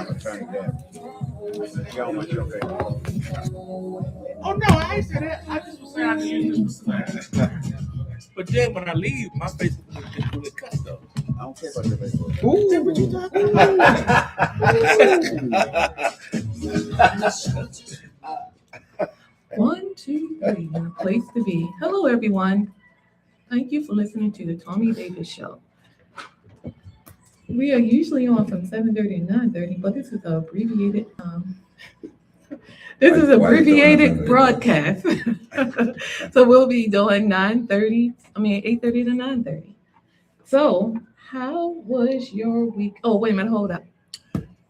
I'm a Attorney Davis. You on my show, baby. Oh no, I ain't said that. I just was saying I can use this for But then when I leave, my Facebook will get cut though. I don't care about your Facebook. Ooh, what you talking about? 1, 2, 3, a place to be. Hello, everyone. Thank you for listening to the Thommy Davis Show. We are usually on from 7:30 to 9:30, but this is an abbreviated broadcast. So we'll be doing 8:30 to 9:30. So how was your week? Oh, wait a minute, hold up.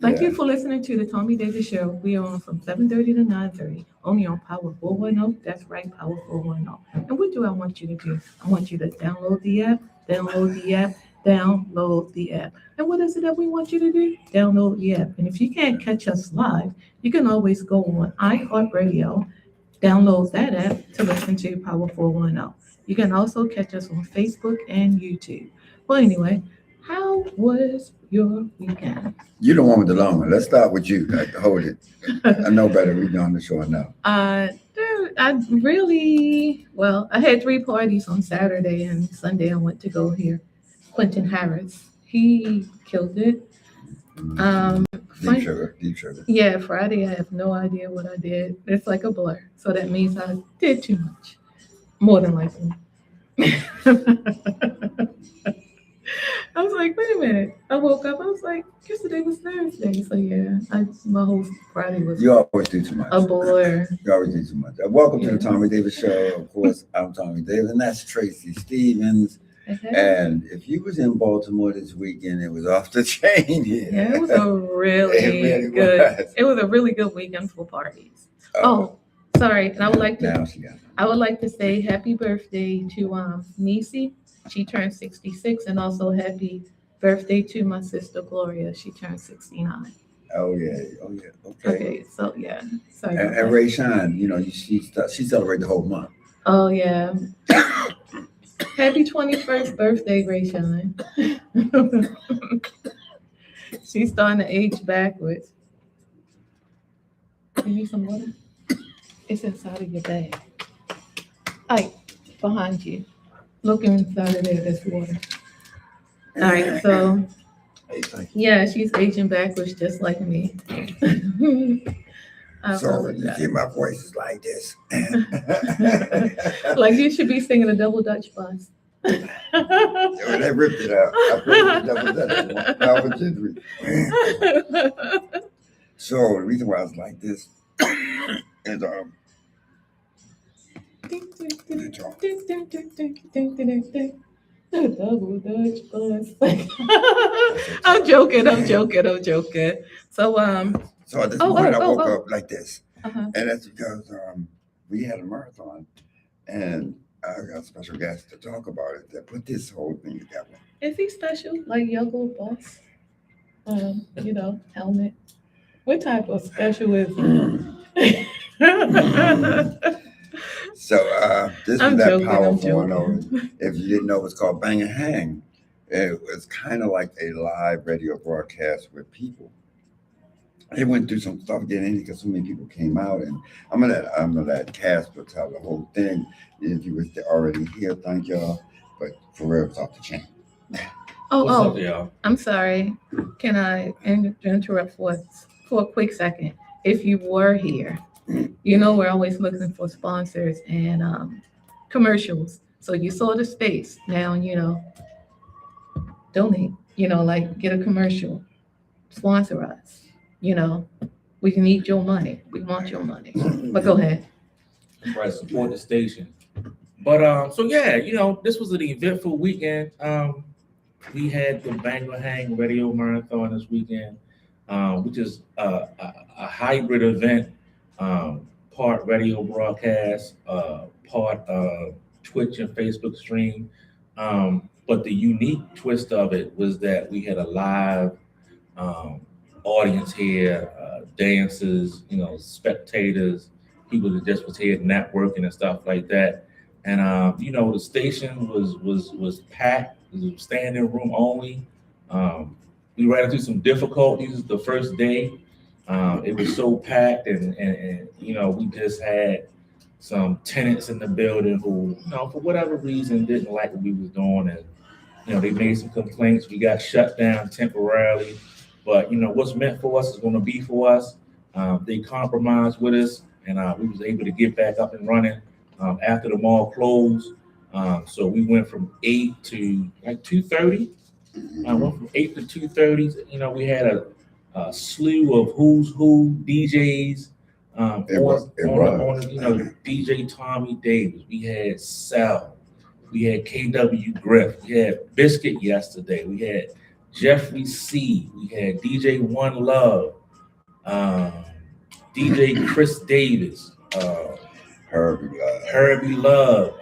Thank you for listening to the Thommy Davis Show. We are on from 7:30 to 9:30, only on Power 410. That's right, Power 410. And what do I want you to do? I want you to download the app. And what is it that we want you to do? Download the app. And if you can't catch us live, you can always go on iHeartRadio, download that app to listen to Power 410. You can also catch us on Facebook and YouTube. Well, anyway, how was your weekend? You the one with the long one. Let's start with you. Hold it. I know better. We're on the show now. I had 3 parties on Saturday and Sunday. I went to go hear Quentin Harris. He killed it. Deep sugar. Yeah, Friday I have no idea what I did. It's like a blur. So that means I did too much. More than likely. I was like, wait a minute. I woke up. I was like, yesterday was Thursday. So yeah, my whole Friday was. You always do too much. A blur. You always do too much. Welcome to the Thommy Davis Show. Of course, I'm Thommy Davis, and that's Tracy Stevens. And if you was in Baltimore this weekend, it was off the chain here. Yeah, it was a really good. It was a really good weekend for parties. Oh, sorry. And I would like to say happy birthday to Nisi. She turned 66, and also happy birthday to my sister Gloria. She turned 69. Oh yeah. Okay. So yeah. Sorry. And Ray Shine, she celebrated the whole month. Oh yeah. Happy 21st birthday, Ray Shine. She's starting to age backwards. You need some water? It's inside of your bag. Behind you. Look inside of there, there's water. All right, so yeah, she's aging backwards just like me. So you see my voice is like this. Like you should be singing a double Dutch bus. They ripped it out. I played the double Dutch. So the reason why I was like this is double Dutch bus. I'm joking. So at this morning I woke up like this, and that's because we had a marathon, and I got a special guest to talk about it that put this whole thing together. Is he special? Like Yellow Boss? Helmet. What type of special is he? So this was that Power 410. If you didn't know, it's called Bang and Hang. It was kind of like a live radio broadcast with people. They went through some stuff getting in because so many people came out, and I'm gonna let Casper tell the whole thing. If you was already here, thank y'all. But for real, it's off the chain. What's up, y'all? I'm sorry. Can I interrupt for a quick second? If you were here, we're always looking for sponsors and commercials. So you saw the space. Now, donate. Get a commercial, sponsor us. We need your money. We want your money. But go ahead. That's right. Support the station. But so yeah, this was an eventful weekend. We had the Bang and Hang Radio Marathon this weekend, which is a hybrid event, part radio broadcast, part Twitch and Facebook stream. But the unique twist of it was that we had a live audience here, dancers, spectators, people that just was here networking and stuff like that. And the station was packed. It was standing room only. we ran into some difficulties the first day. It was so packed, and we just had some tenants in the building who, for whatever reason, didn't like what we was doing, and they made some complaints. We got shut down temporarily, but what's meant for us is going to be for us. They compromised with us, and we was able to get back up and running after the mall closed. So we went from 8 to like 2:30. I went from 8 to 2:30. We had a slew of who's who DJs. DJ Thommy Davis. We had Salaam. We had KW Griff. We had Biscuit yesterday. We had Jeffrey C. We had DJ One Love. DJ Chris Davis. Herbie Love.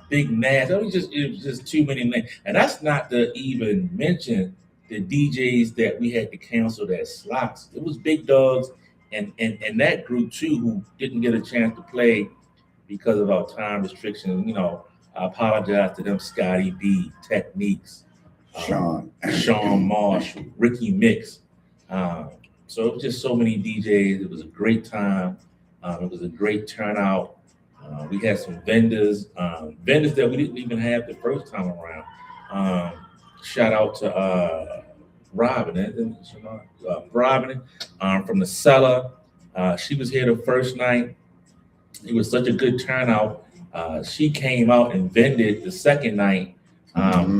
Big Nash. It was just too many names. And that's not to even mention the DJs that we had to cancel that slots. It was big dogs and that group too who didn't get a chance to play because of our time restrictions. I apologize to them, Scotty B, Techniques, Sean Marshall, Ricky Mix. So it was just so many DJs. It was a great time. It was a great turnout. We had some vendors that we didn't even have the first time around. Shout out to Robin from the cellar. She was here the first night. It was such a good turnout. She came out and vended the second night,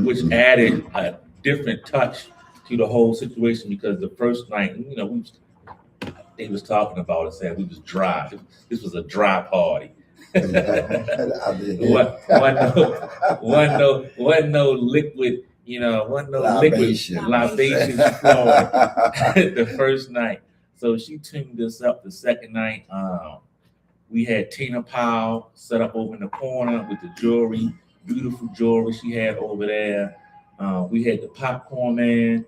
which added a different touch to the whole situation, because the first night, they was talking about it, saying we was dry. This was a dry party. Wasn't no liquid, libations flowing the first night. So she tuned us up the second night. We had Tina Powell set up over in the corner with the jewelry, beautiful jewelry she had over there. We had the popcorn man.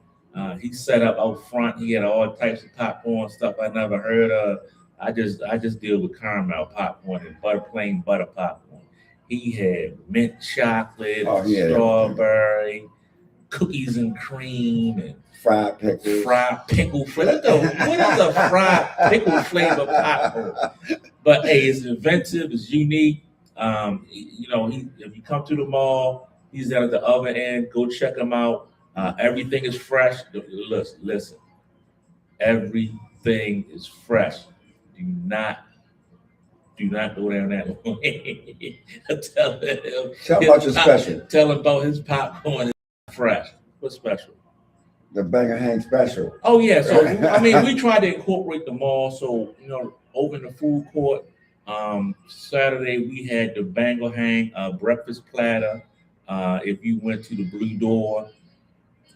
He set up out front. He had all types of popcorn stuff I never heard of. I just deal with caramel popcorn and plain butter popcorn. He had mint chocolate, strawberry, cookies and cream, and fried pickle flavor. What is a fried pickle flavor popcorn? But hey, it's inventive, it's unique. If you come to the mall, he's down at the other end. Go check him out. Everything is fresh. Listen, everything is fresh. Do not go down that way. Tell him about your special. Tell him about his popcorn is fresh. What's special? The Banger Hang special. Oh yeah. So we tried to incorporate them all. So over in the food court, Saturday we had the Banger Hang breakfast platter. If you went to the Blue Door,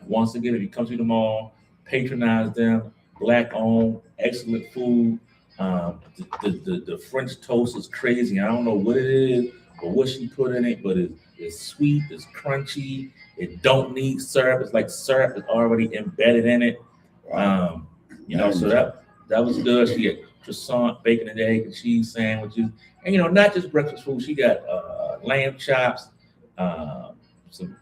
once again, if you come to the mall, patronize them. Black owned, excellent food. The French toast is crazy. I don't know what it is or what she put in it, but it's sweet, it's crunchy, it don't need syrup. It's like syrup is already embedded in it. Wow. So that was good. She had croissant, bacon and egg and cheese sandwiches. And not just breakfast food, she got lamb chops, some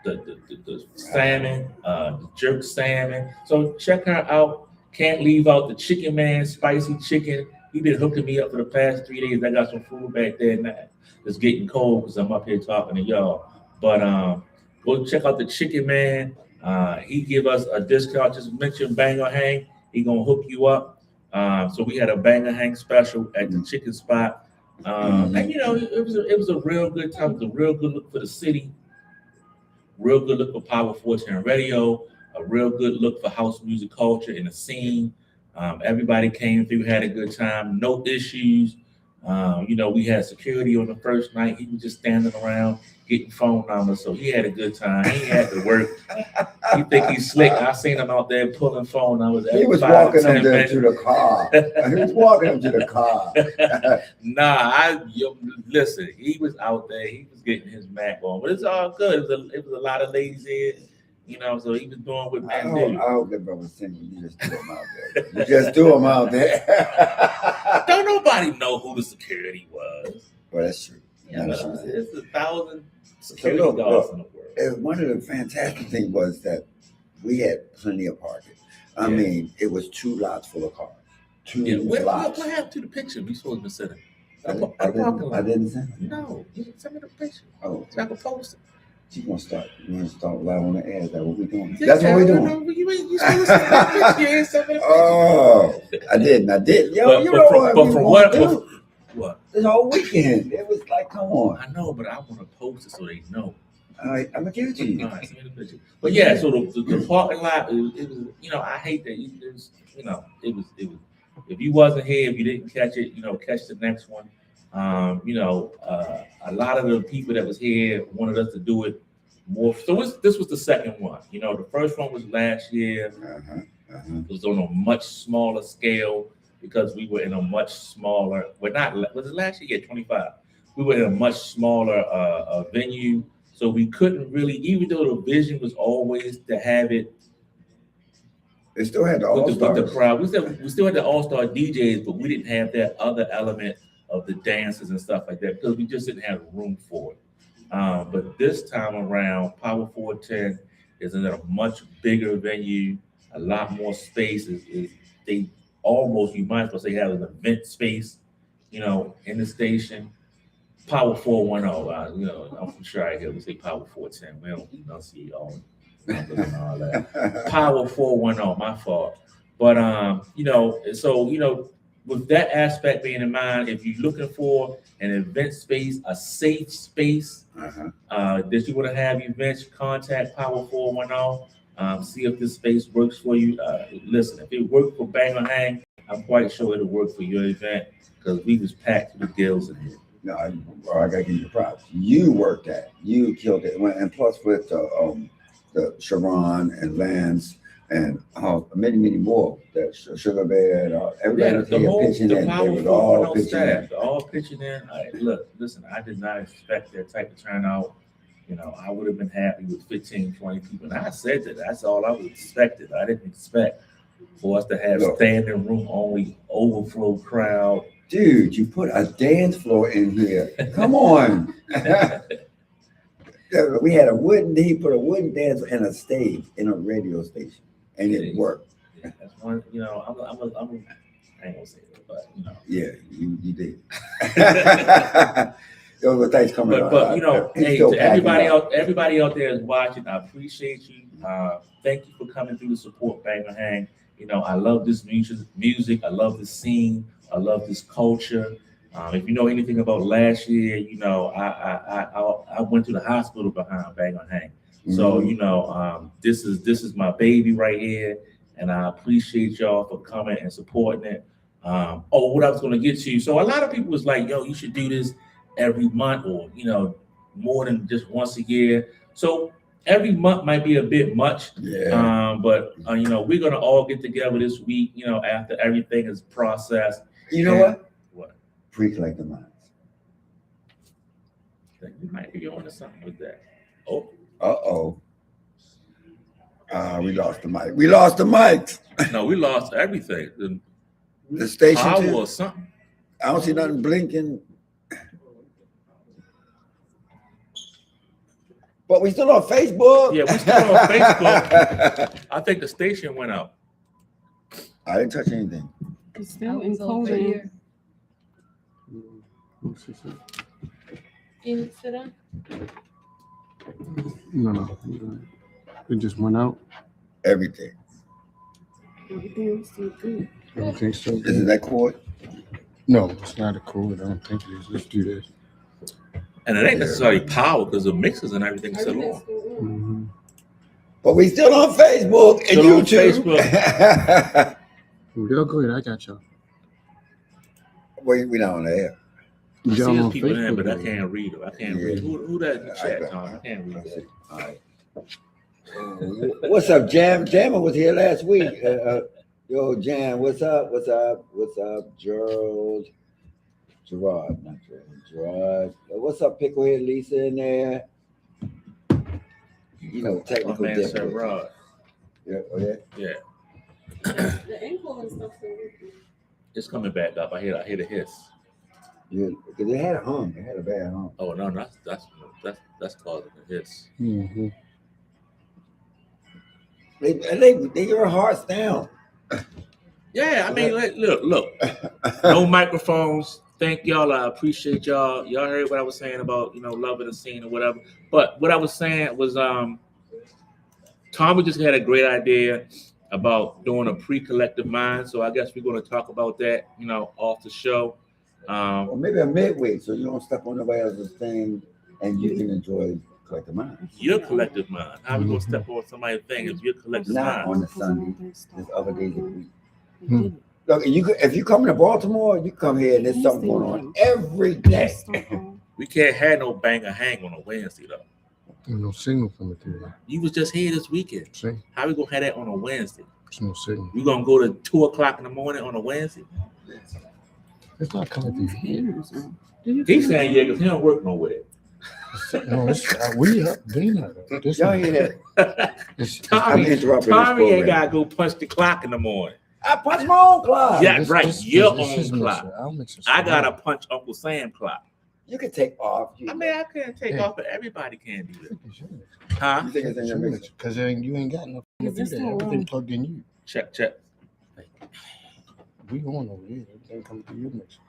the salmon, the jerk salmon. So check her out. Can't leave out the chicken man, spicy chicken. He been hooking me up for the past 3 days. I got some food back there now. It's getting cold because I'm up here talking to y'all. But go check out the chicken man. He give us a discount. Just mention Banger Hang. He gonna hook you up. So we had a Banger Hang special at the chicken spot. And it was a real good time. It was a real good look for the city. Real good look for Power 14 Radio. A real good look for house music culture in the scene. Everybody came through, had a good time, no issues. We had security on the first night. He was just standing around getting phone numbers, so he had a good time. He had to work. He think he's slick. I seen him out there pulling phone numbers. He was walking them to the car. He was walking them to the car. Listen. He was out there. He was getting his Mac on, but it's all good. It was a lot of ladies here. So he was doing what men do. I hope that brother was single. You just threw him out there. You just threw him out there. Don't nobody know who the security was. Well, that's true. It's 1,000 security guards in the world. One of the fantastic things was that we had plenty of parking. I mean, it was 2 lots full of cars. What lots. happened to the picture we supposed to be sitting? I didn't send it. No, you didn't send me the picture. Oh, so I can post it. You gonna start live on the air? Is that what we doing? Yeah, That's what we doing. No, you supposed to send me the picture. You ain't send me the picture. Oh, I did. Yo, but from what? This whole weekend, it was like, come on. I know, but I want to post it so they know. All right, I'm gonna give it to you. All right, send me the picture. But yeah, so the parking lot, it was, I hate that. It was. If you wasn't here, if you didn't catch it, catch the next one. A lot of the people that was here wanted us to do it more. So this was the second one. The first one was last year. It was on a much smaller scale because we were in a much smaller. Was it last year? Yeah, 25. We were in a much smaller venue, so we couldn't really, even though the vision was always to have it. They still had the all-stars. With the crowd. We still had the all-star DJs, but we didn't have that other element of the dances and stuff like that because we just didn't have room for it. But this time around, Power 410 is in a much bigger venue, a lot more space. They almost, you might as well say, have an event space, in the station. Power 410, I'm from Chi here. We say Power 410. We don't enunciate all that. Power 410, my fault. But with that aspect being in mind, if you're looking for an event space, a safe space that you want to have events, contact Power 410. See if this space works for you. Listen, if it worked for Bang or Hang, I'm quite sure it'll work for your event because we was packed to the gills in here. No, I gotta give you props. You worked that. You killed it, and plus with the Sharon and Lance and many more. That Sugar Bear, everybody was here pitching in. They was all pitching in. All pitching in. Listen, I did not expect that type of turnout. I would have been happy with 15, 20 people. And I said that that's all I was expected. I didn't expect for us to have standing room only overflow crowd. Dude, you put a dance floor in here. Come on. We had he put a wooden dance and a stage in a radio station, and it worked. That's one, I ain't gonna say that, but Yeah, you did. Those were things coming up. But hey, to everybody out there is watching, I appreciate you. Thank you for coming through to support Bang or Hang. I love this music. I love this scene. I love this culture. If you know anything about last year, I went to the hospital behind Bang or Hang. So this is my baby right here, and I appreciate y'all for coming and supporting it. What I was going to get to. So a lot of people was like, "Yo, you should do this every month, or more than just once a year." So every month might be a bit much. Yeah. But we're gonna all get together this week. After everything is processed. You know what? What? Pre-collect the minds. You might be on to something with that. Oh. We lost the mic. We lost the mics. No, we lost everything. The station power or something. I don't see nothing blinking. But we still on Facebook. Yeah, we still on Facebook. I think the station went out. I didn't touch anything. It's still encoding. You sit down? No. It just went out. Everything. Everything's still good. Everything's still Is good. it that cord? No, it's not a cord. I don't think it is. Let's do this. And it ain't necessarily power because the mixers and everything is still on. Mm-hmm. But we still on Facebook and Still on YouTube. Facebook. Real good. I got y'all. We not on the air. I see Y'all there's on people in, Facebook, but I though. can't read it. I can't Yeah. read. Who that in the I chat, got- Tom? I can't read that. All right. What's up, Jam? Jammer was here last week. Yo, Jam, what's up? What's up? Gerard, not Gerard. What's up, Picklehead Lisa in there? Technical My man said difficulties. Rod. Yeah, oh yeah. Yeah, The ankle and stuff still working. it's coming back up. I hear a hiss. Yeah, because it had a hum. It had a bad hum. Oh no, that's causing a hiss. Mm-hmm. They your hearts down. Yeah, I mean, look. No microphones. Thank y'all. I appreciate y'all. Y'all heard what I was saying about loving the scene or whatever. But what I was saying was Tommy just had a great idea about doing a pre-collective mind. So I guess we're going to talk about that, off the show. Or maybe a midweek, so you don't step on nobody else's thing and you can enjoy collective mind. Your collective mind. How we going to step on somebody's thing if your collective Not mind? on the Sunday. There's other days of the week. Look, if you come to Baltimore, you come here and there's something going on every day. We can't have no banger hang on a Wednesday though. There's no signal coming through there. You was just here this weekend. See? How we gonna have that on a Wednesday? There's no signal. You gonna go to 2:00 in the morning on a Wednesday? It's not coming through here. He's saying yeah, because he don't work nowhere. No, we up. They not. Y'all hear that? I'm Tommy interrupting ain't this gotta go punch the clock in the morning. I punch my own clock. Yeah, right. Your own clock. Mixer. I gotta punch Uncle Sam clock. You can take off. I mean, I can't take off, but everybody can do that. Huh? You think it's in your mixer? Because you ain't got nothing to do that. Everything plugged in you. Check. We on over here. Everything coming through your mixer.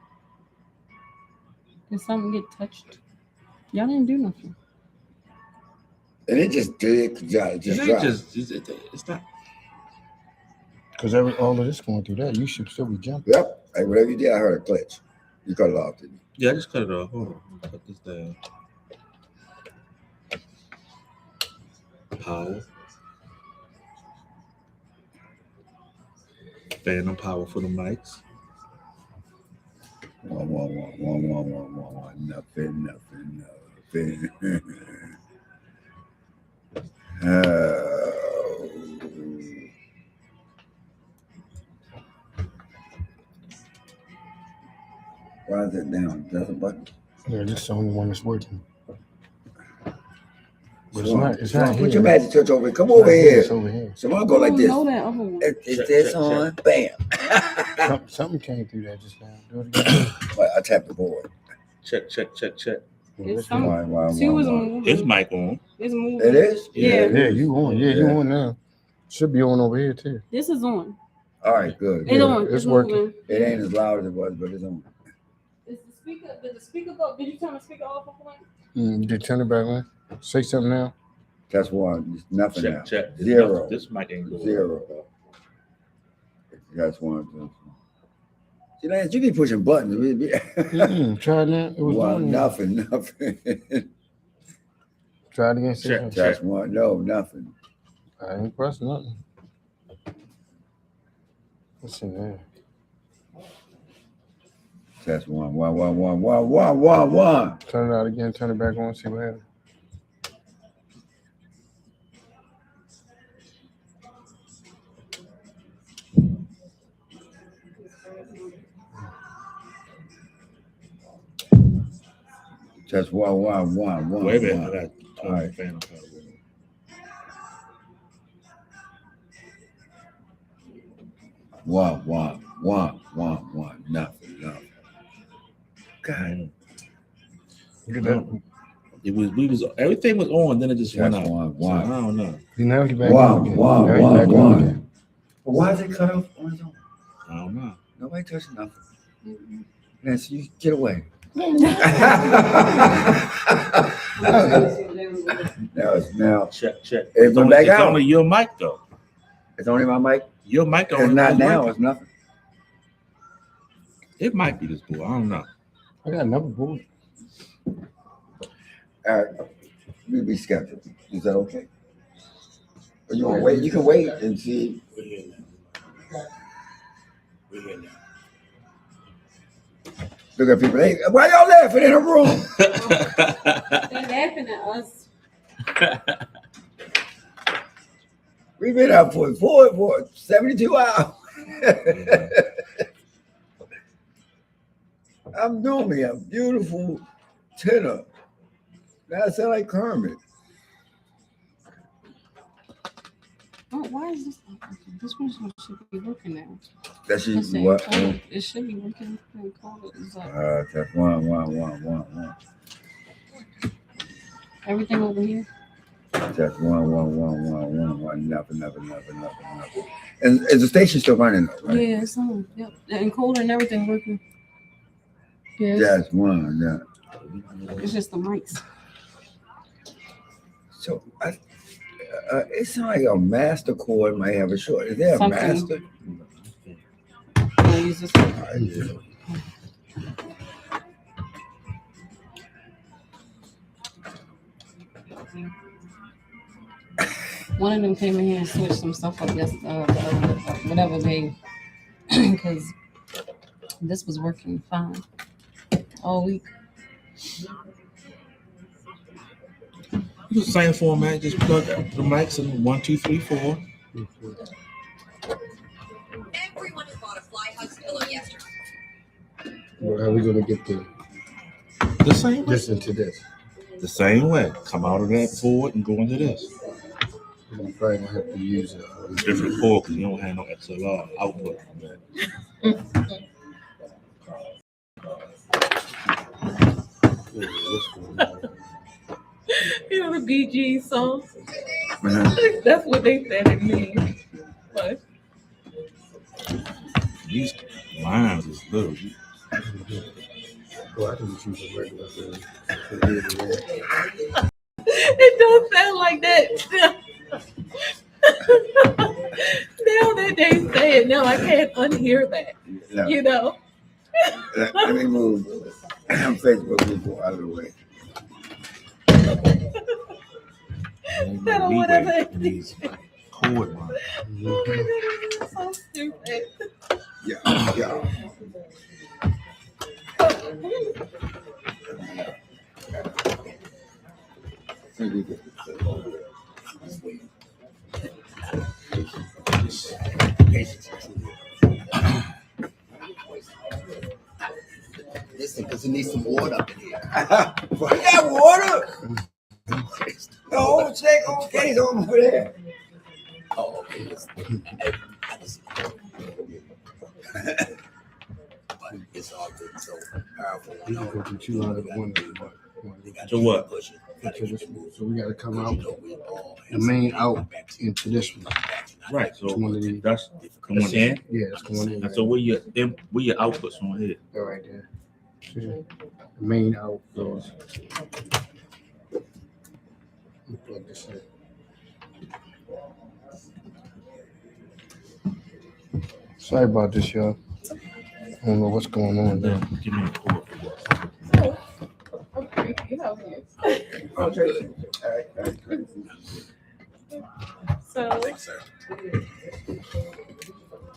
Did something get touched? Y'all didn't do nothing. And it just did. It's not. Because all of this going through that, you should still be jumping. Yep. Hey, whatever you did, I heard a glitch. You cut it off, didn't you? Yeah, I just cut it off. Hold on. Cut this down. Power. Phantom power for the mics. One. Nothing. Why is it down? That's a button. Yeah, this is the only one that's working. But it's Come not on, here. put your magic touch over. Come over here. It's over here. So I'm going like this. Know that other one. It's this on. Bam. Something came through that just now. Do it again. I tapped the board. Check. It's Why? Two is moving. His mic on. It's moving. It is? Yeah. Yeah, you on. Yeah, you on now. Should be on over here too. This is on. All right, good. It's on. It's working. Moving. It ain't as loud as it was, but it's on. Is the speaker? Did the speaker go? Did you turn the speaker off? Did turn it back on? Say something now. That's one. It's nothing now. Check. Zero. This mic ain't good. Zero. That's one. See, Lance, you be pushing buttons. Try that. It was on. Nothing. Try it again. Check. That's one. No, nothing. I ain't pressing nothing. Let's see there. That's one. Turn it out again. Turn it back on. See what happens. That's one. Wait a minute. I got All right. Phantom power. One. Nothing. God. Look at that. Everything was on, then it just went That's out. one. So, I don't know. Now he's back on again. Now he's back on One. again. But why is it cut off on its own? I don't know. Nobody touched nothing. Nancy, you get away. Now. Check. It's on back out. Only your mic though. It's only my mic. Your mic It's only not was now. working. It's nothing. It might be this boy. I don't know. I got another board. All right. We be scheduled. Is that okay? Or you want to wait? You can wait and see. We're here now. Look at people. Hey, why y'all laughing in a room? They're laughing at us. We've been out for 72 hours. I'm normally a beautiful tenor. Now I sound like Kermit. Oh, why is this not working? This one should be working now. That's you. It's saying What? call it. It should be working. Call it. It's like That's one. everything over here. Just one, nothing. And is the station still running though, right? Yeah, it's on. Yep. The encoder and everything working. Yes. Just one, yeah. It's just the mics. So it sounds like a master chord might have a short. Is there a Something. master? I use this one. One of them came in here and switched some stuff up yesterday, whatever day, because this was working fine all week. It's the same format. Just plug the mics in 1, 2, 3, 4. Everyone has bought a Fly Hugs pillow yesterday. Well, how are we gonna get the The same way. listen to this? The same way. Come out of that board and go into this. We probably gonna have to use it. Different cord because you don't have no XLR output from that. You know the Bee Gees song? Uh-huh. That's what they said it means. But These lines is little. Well, I can just use a regular thing. it don't sound like that. Now that they say it, now I can't unhear that. Yeah. You know? Let me move Facebook people out of the way. Whatever. These chord lines. So stupid. Yeah. Listen, because it needs some water up in here. We got water. The whole check on case over there. Oh, okay. But it's all good. So powerful. We can go to 200 one. So what? So we gotta come out the main out into this one. Right. So One of these. that's going in. Yeah, it's going in. And so where your outputs on here? They're right there. See? The main out goes. Let me plug this in. Sorry about this, y'all. I don't know what's going on there. Give me a cord. Okay, you know this.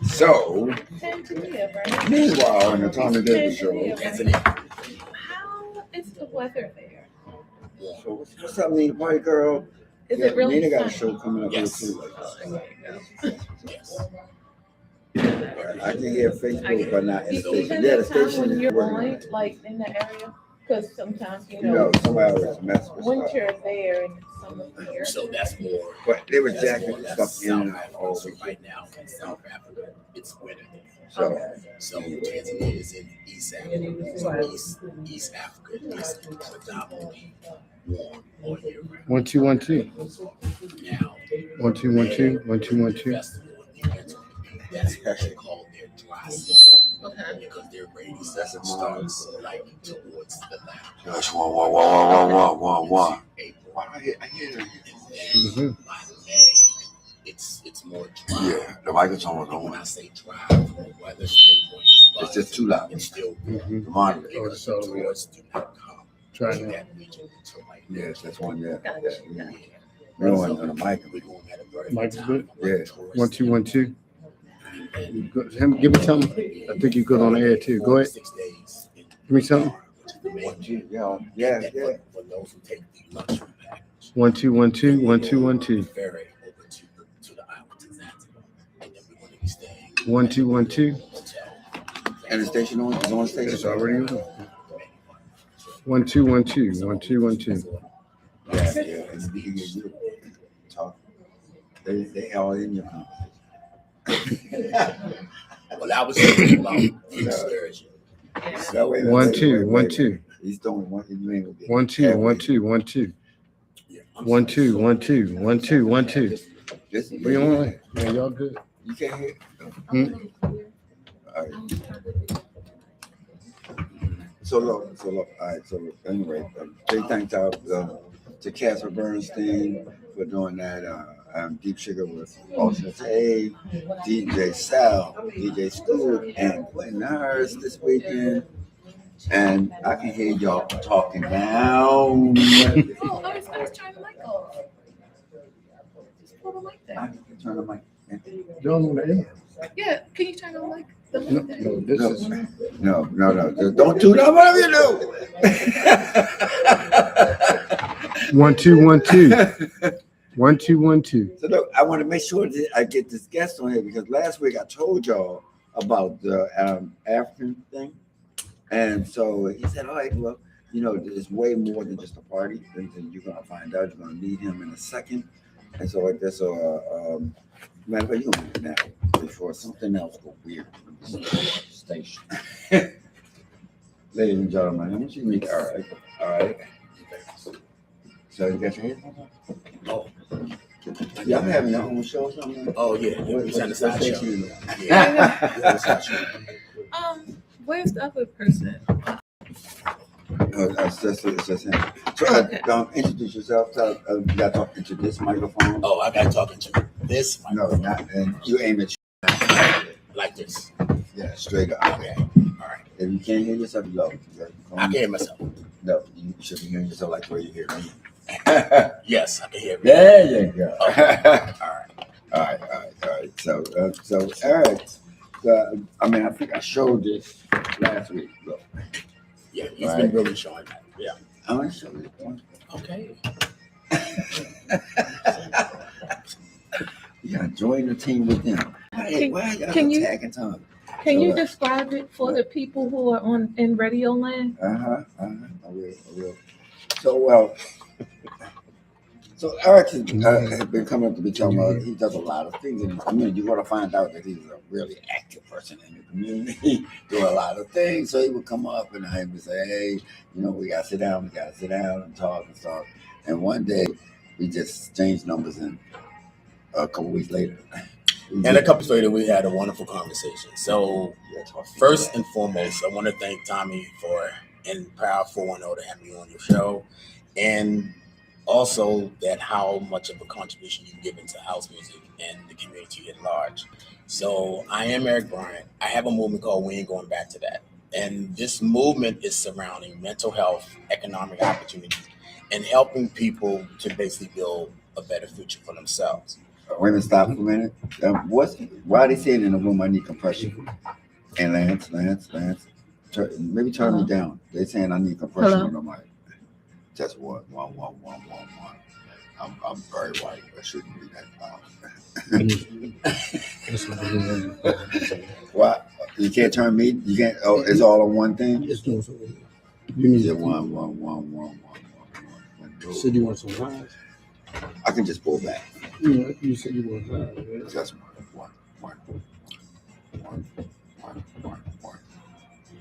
So, Tanzania, right? meanwhile, on the Thommy Davis Show. Tanzania, right? How is the weather there? So, what's up, Nina Party Girl? Is it really Nina got a sunny? show coming up here Yes. too. I can hear Facebook, but not in the station. Even Yeah, the the time station when is you're working. on, like in the area, because sometimes You know, somebody always mess with stuff. winter there and summer here. So that's more. But they were jacking that's stuff in and South out all Africa. So week. right now in South Africa, it's winter. So, So Tanzania is in East Africa. So East Africa is predominantly warm all year round. 1 2 1 2. Now, 1 2 1 2 1 2 1 2. festival in the winter, that's what they call their dry season. Okay. Because their rainy season starts like towards the last. Just one. April. I hear that. And then by May, it's more dry. Yeah, the microphone was When on. I say dry from a weather standpoint, but It's just too loud. it's still Mm-hmm. The monitor. Oh, it's all the way up. tourists do not come Try to now. that region until like Yes, that's one there. Gotcha. yeah. No one on the mic. We're going at a very Mike's time good? from a Yeah. tourist 1 2 1 2. and You good? Give me something. I think you're good on the air too. Go ahead. 6 days in Give me something. the main Yeah. For those who take the luxury package, 1 2 1 2 1 2 1 2. ferry over to the island of Zanzibar, and then we're going to be staying 1 2 1 2. in a hotel. And the station on? It's on station? It's already on. 1 2 1 2 1 2 1 2. Yeah. And you can get you talk. They all in your conversation. Well, I was thinking about the excursion. That way, 1 2 1 2 He's throwing one. He's doing 1 2 1 2 1 2. 1 2 1 2 1 2 1 2. This What you want? Yeah, y'all good. You can't hear. Hmm? All right. So look. All right. So anyway, big thanks out to Casper Bernstein for doing that. Deep Sugar with Alternate A, DJ Sal, DJ School, and Quentin Harris this weekend. And I can hear y'all talking now. Oh, I was trying to mic off. Just pull the mic I down. can turn the mic. Don't want to end. Yeah, can you turn the mic? The No, mic down? no, this is. No. Don't do that. Whatever you do. 1 2 1 2 1 2 1 2. So look, I want to make sure that I get this guest on here because last week I told y'all about the African thing. And so he said, all right, well, it's way more than just a party. And you're going to find out. You're going to meet him in a second. And so like this, matter of fact, you're going to do that before something else go weird on the station. Ladies and gentlemen, I want you to meet. All right. So you got your headphones on? Oh, Y'all having your own show or something? oh yeah. We on the side show. Yeah. Yeah, the side show. Where's the other person? It's just him. So Okay. introduce yourself. You got to talk into this microphone. Oh, I got talking to this mic. No, not. And you aim at Like this. yeah, straight up. Okay. All right. If you can't hear yourself, low. I can hear myself. No, you should be hearing yourself like where you hear me. Yes, I can hear me. There you go. All right. All right. So, Eric, I think I showed this last week. Look, Yeah, he's been really showing that. Yeah. I want to show you one. Okay. You gotta join the team with them. Why y'all can you- tagging tongue? Can you describe it for the people who are in Radio Land? I will. So Eric has been coming up to be telling us he does a lot of things in the community. You're gonna find out that he's a really active person in the community, do a lot of things. So he would come up and I would say, hey, we gotta sit down and talk and stuff. And one day we just changed numbers and a couple weeks later. And a couple later, we had a wonderful conversation. So first and foremost, I want to thank Thommy and Proud 410 to have me on your show. And also that how much of a contribution you've given to house music and the community at large. So I am Eric Bryant. I have a movement called We Ain't Going Back to That. And this movement is surrounding mental health, economic opportunity, and helping people to basically build a better future for themselves. Wait a minute, stop for a minute. Why are they saying in the room I need compression? And Lance, maybe turn me down. They saying I need compression on the mic. Just one. I'm very white. I shouldn't be that loud. What? You can't turn me? You can't? Oh, it's all on one thing? It's doing something. You need One. said you want some highs. I can just pull back. You said you want highs. Right? Just one.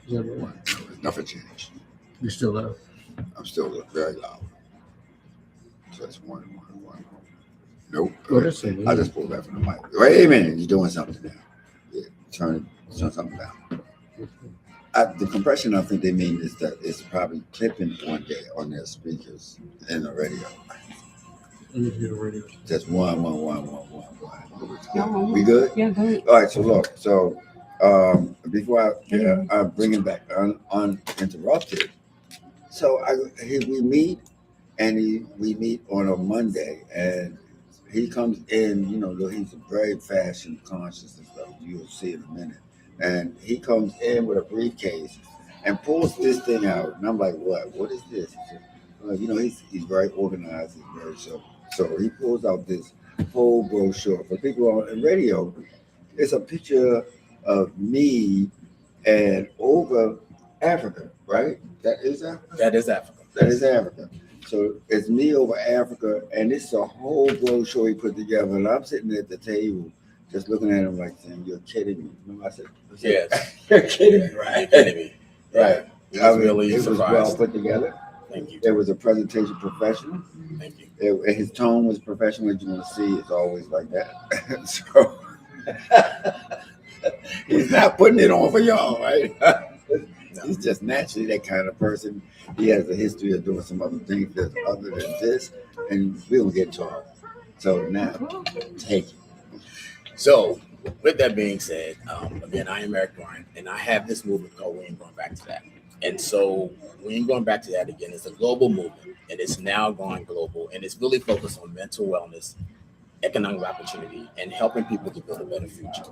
Is that right? Nothing changed. You still out? I'm still very loud. Just one. Nope. Oh, that's it. I just pulled back from the mic. Wait a minute, you're doing something now. Yeah, turn something down. The compression, I think they mean is that it's probably clipping one day on their speakers in the radio. Let me hear the radio. Just one. We good? Yeah, go ahead. All right. So look. So before I bring him back uninterrupted. So we meet on a Monday, and he comes in. He's very fashion conscious and stuff. You'll see in a minute. And he comes in with a briefcase and pulls this thing out, and I'm like, "What? What is this?" He said, he's very organized. He's very so he pulls out this whole brochure for people on radio. It's a picture of me and over Africa, right? That is Africa. That is Africa. That is Africa. So it's me over Africa, and it's a whole brochure he put together. And I'm sitting at the table, just looking at him like saying, "You're kidding me." Remember I said, Yes. "You're kidding me, right?" You're kidding me. Right. He was really it was surprised. well put together. Thank you. It was a presentation professional. Thank you. His tone was professional, as you want to see. It's always like that. So he's not putting it on for y'all, right? He's just naturally that kind of person. He has a history of doing some other things that's other than this, and we don't get to it. So now, take it. So, with that being said, again, I am Eric Bryant, and I have this movement called We Ain't Going Back to That. And so, We Ain't Going Back to That again. It's a global movement, and it's now going global, and it's really focused on mental wellness, economic opportunity, and helping people to build a better future.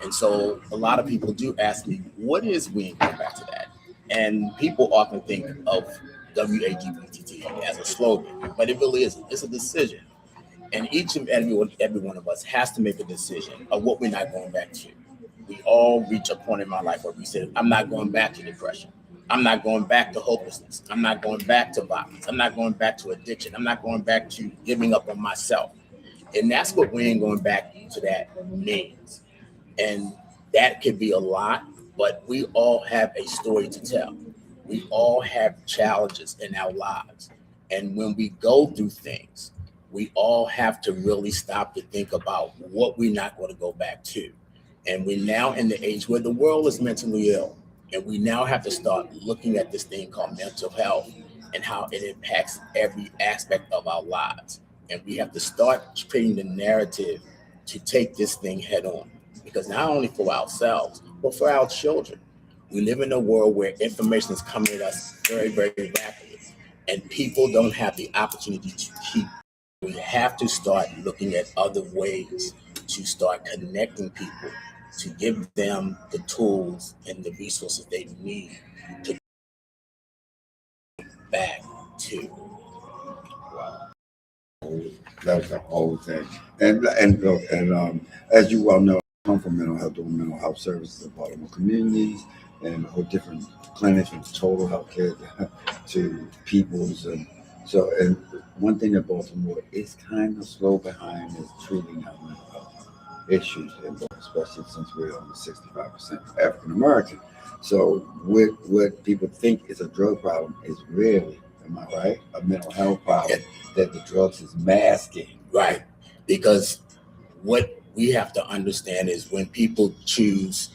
And so, a lot of people do ask me, what is We Ain't Going Back to That? And people often think of WAGBTT as a slogan, but it really isn't. It's a decision. And each and every one of us has to make a decision of what we're not going back to. We all reach a point in my life where we say, I'm not going back to depression. I'm not going back to hopelessness. I'm not going back to violence. I'm not going back to addiction. I'm not going back to giving up on myself. And that's what We Ain't Going Back to That means. And that could be a lot, but we all have a story to tell. We all have challenges in our lives. And when we go through things, we all have to really stop to think about what we're not going to go back to. And we're now in the age where the world is mentally ill. And we now have to start looking at this thing called mental health and how it impacts every aspect of our lives. And we have to start creating the narrative to take this thing head on. Because not only for ourselves, but for our children. We live in a world where information is coming at us very, very rapidly. And people don't have the opportunity to keep. We have to start looking at other ways to start connecting people, to give them the tools and the resources they need to get back to. Wow. That's the whole thing. And as you well know, I come from mental health, doing mental health services in Baltimore communities and whole different clinics from total health care to people's. And so, and one thing that Baltimore is kind of slow behind is treating our mental health issues, especially since we're almost 65% African American. So, what people think is a drug problem is really, am I right, a mental health problem that the drugs is masking. Right, because what we have to understand is when people choose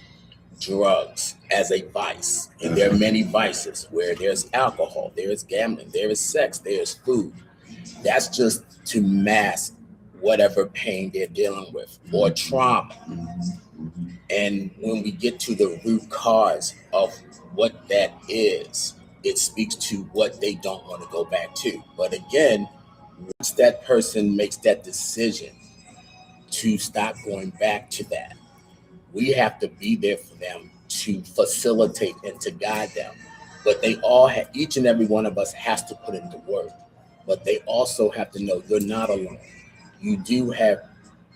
drugs as a vice, and there are many vices where there's alcohol, there's gambling, there is sex, there's food. That's just to mask whatever pain they're dealing with or trauma. And when we get to the root cause of what that is, it speaks to what they don't want to go back to. But again, once that person makes that decision to stop going back to that, we have to be there for them to facilitate and to guide them. But they all have, each and every one of us has to put in the work. But they also have to know you're not alone. You do have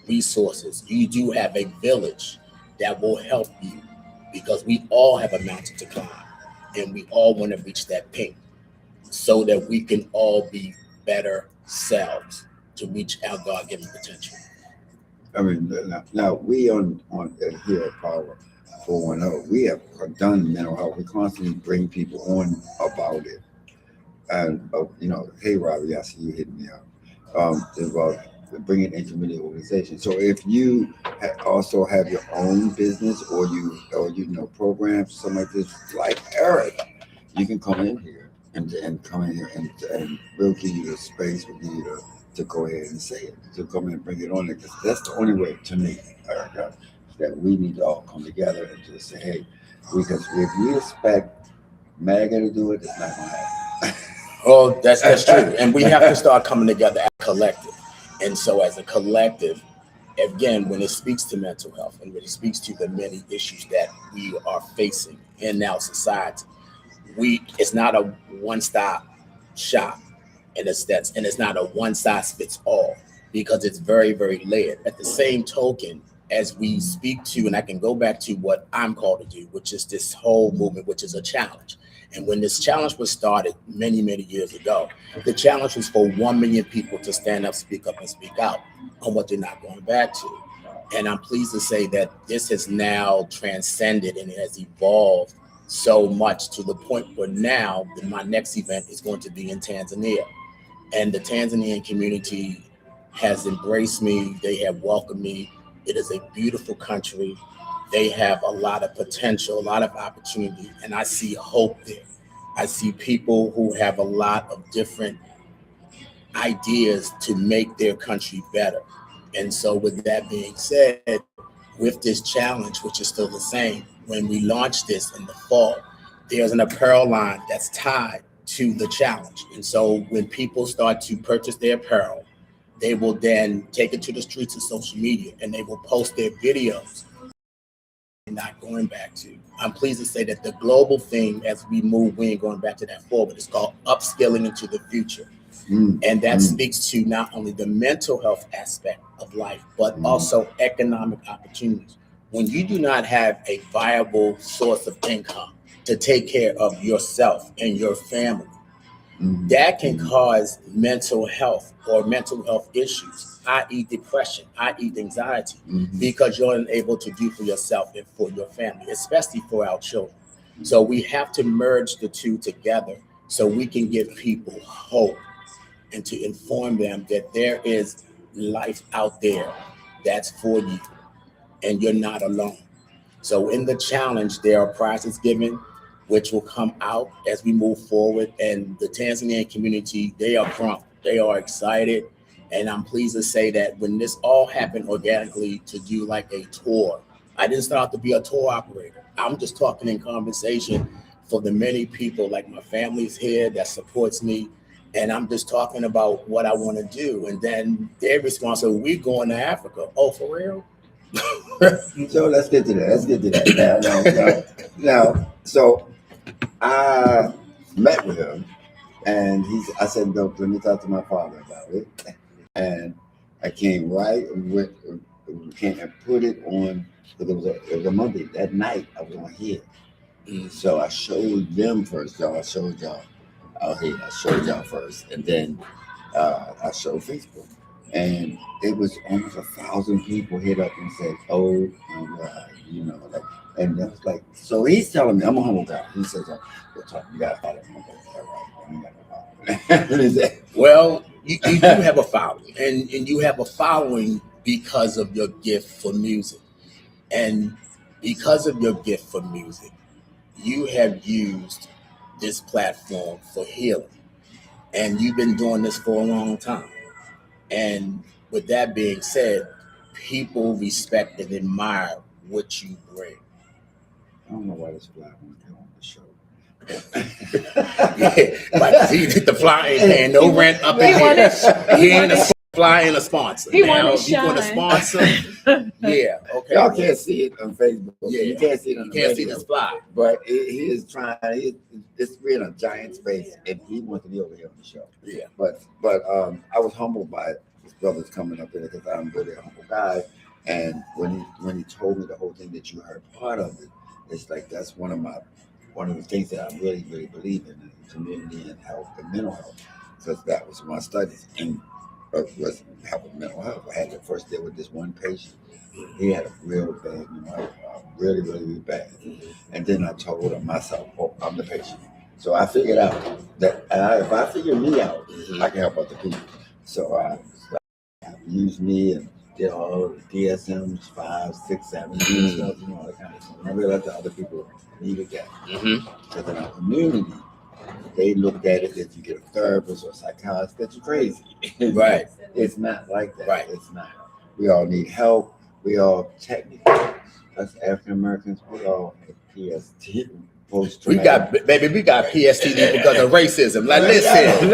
resources. You do have a village that will help you, because we all have a mountain to climb and we all want to reach that peak so that we can all be better selves to reach our God-given potential. I mean, now we on here at Power 410, we have done mental health. We constantly bring people on about it. And, hey, Robbie, I see you hitting me up. About bringing intermediate organizations. So if you also have your own business or programs, something like this, like Eric, you can come in here and come in here and we'll give you the space, we'll give you to go ahead and say it, to come in and bring it on there, because that's the only way to me, Erica, that we need to all come together and just say, hey, because if we expect MAGA to do it, it's not going to happen. Oh, that's true. And we have to start coming together as a collective. And so as a collective, again, when it speaks to mental health and when it speaks to the many issues that we are facing in our society, it's not a one-stop shop. And it's not a one-size-fits-all, because it's very, very layered. At the same token, as we speak to, and I can go back to what I'm called to do, which is this whole movement, which is a challenge. And when this challenge was started many, many years ago, the challenge was for 1 million people to stand up, speak up, and speak out on what they're not going back to. And I'm pleased to say that this has now transcended and it has evolved so much to the point where now my next event is going to be in Tanzania. And the Tanzanian community has embraced me. They have welcomed me. It is a beautiful country. They have a lot of potential, a lot of opportunity, and I see hope there. I see people who have a lot of different ideas to make their country better. And so with that being said, with this challenge, which is still the same, when we launch this in the fall, there's an apparel line that's tied to the challenge. And so when people start to purchase their apparel, they will then take it to the streets of social media and they will post their videos. Not going back to. I'm pleased to say that the global theme as we move, we ain't going back to that forward. It's called upskilling into the future. And that speaks to not only the mental health aspect of life, but also economic opportunities. When you do not have a viable source of income to take care of yourself and your family, that can cause mental health or mental health issues, i.e. depression, i.e. anxiety, because you're unable to do for yourself and for your family, especially for our children. So we have to merge the two together so we can give people hope and to inform them that there is life out there that's for you and you're not alone. So in the challenge, there are prizes given, which will come out as we move forward. And the Tanzanian community, they are prompt, they are excited. And I'm pleased to say that when this all happened organically to do like a tour, I didn't start out to be a tour operator. I'm just talking in conversation for the many people, like my family's here that supports me. And I'm just talking about what I want to do. And then their response, so we going to Africa. Oh, for real? So let's get to that. Now, so I met with him, and I said, "No, let me talk to my father about it." And I came right and came and put it on. Because it was a Monday. That night I was on here, so I showed them first. Y'all, I showed y'all out here. I showed y'all first, and then I showed Facebook. And it was almost 1,000 people hit up and said, "Oh my God," like, and I was like, so he's telling me, I'm a humble guy. He says, "You got to follow him." Well, you do have a following, and you have a following because of your gift for music. And because of your gift for music, you have used this platform for healing. And you've been doing this for a long time. And with that being said, people respect and admire what you bring. I don't know why this fly won't come on the show. But the fly ain't paying no rent up in here. He ain't a fly and a sponsor. He now, wanted if you want to sponsor, yeah, okay. Y'all can't see it on Facebook. Yeah, you can't see it on the can't see radio, this fly. But he is trying. It's in a giant space, and he wants to be over here on the show. Yeah. But I was humbled by it. His brother's coming up in it because I'm really a humble guy. And when he told me the whole thing that you heard part of it, it's like that's one of the things that I really, really believe in community and health and mental health, because that was my studies and was help with mental health. I had to first deal with this one patient. He had a real bad, really, really, really bad. And then I told him myself, "Oh, I'm the patient." So I figured out that if I figure me out, I can help other people. So I used me and did all the DSMs, 5, 6, 7, stuff, all that kind of stuff. And I realized that other people needed that. Because in our community, they looked at it that you get a therapist or a psychologist, that you're crazy. Right. It's not like that. Right. It's not. We all need help. We all technically, us African Americans, we all have PST. We got PSTD because of racism. Like, listen.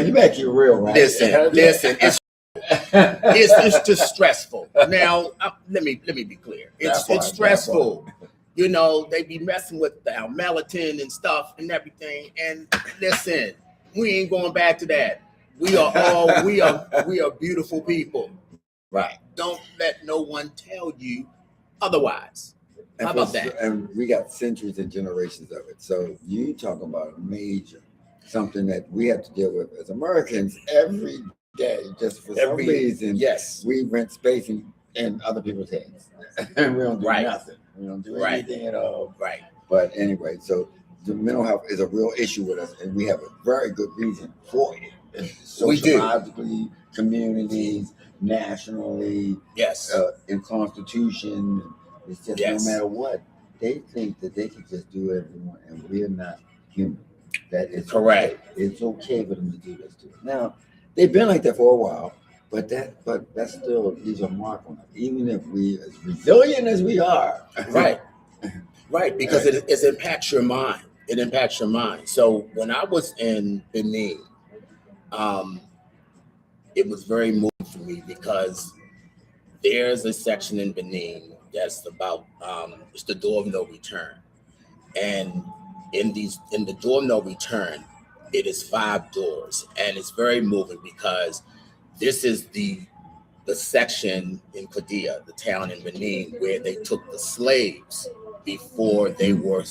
You better keep it real, right? Listen. It's just stressful. Now, let me be clear. It's stressful. They be messing with our melatonin and stuff and everything. And listen, we ain't going back to that. We are beautiful people. Right. Don't let no one tell you otherwise. How about that? And we got centuries and generations of it. So you talk about a major, something that we have to deal with as Americans every day, just for some reason. Yes. We rent space in other people's heads. And we don't do nothing. We don't do Right. anything at all. Right. But anyway, so the mental health is a real issue with us, and we have a very good reason for it. We do. Sociologically, communities, nationally, Yes. in Constitution. It's just Yes. no matter what, they think that they can just do everyone, and we're not human. That is Correct. Okay. It's okay for them to do this to us. Now, they've been like that for a while, but that still leaves a mark on us. Even if we, as resilient as we are, Right. Right. Because it impacts your mind. It impacts your mind. So when I was in Benin, it was very moving for me because there's a section in Benin that's about it's the door of no return. And in the door of no return, it is 5 doors. And it's very moving because this is the section in Padilla, the town in Benin, where they took the slaves before they were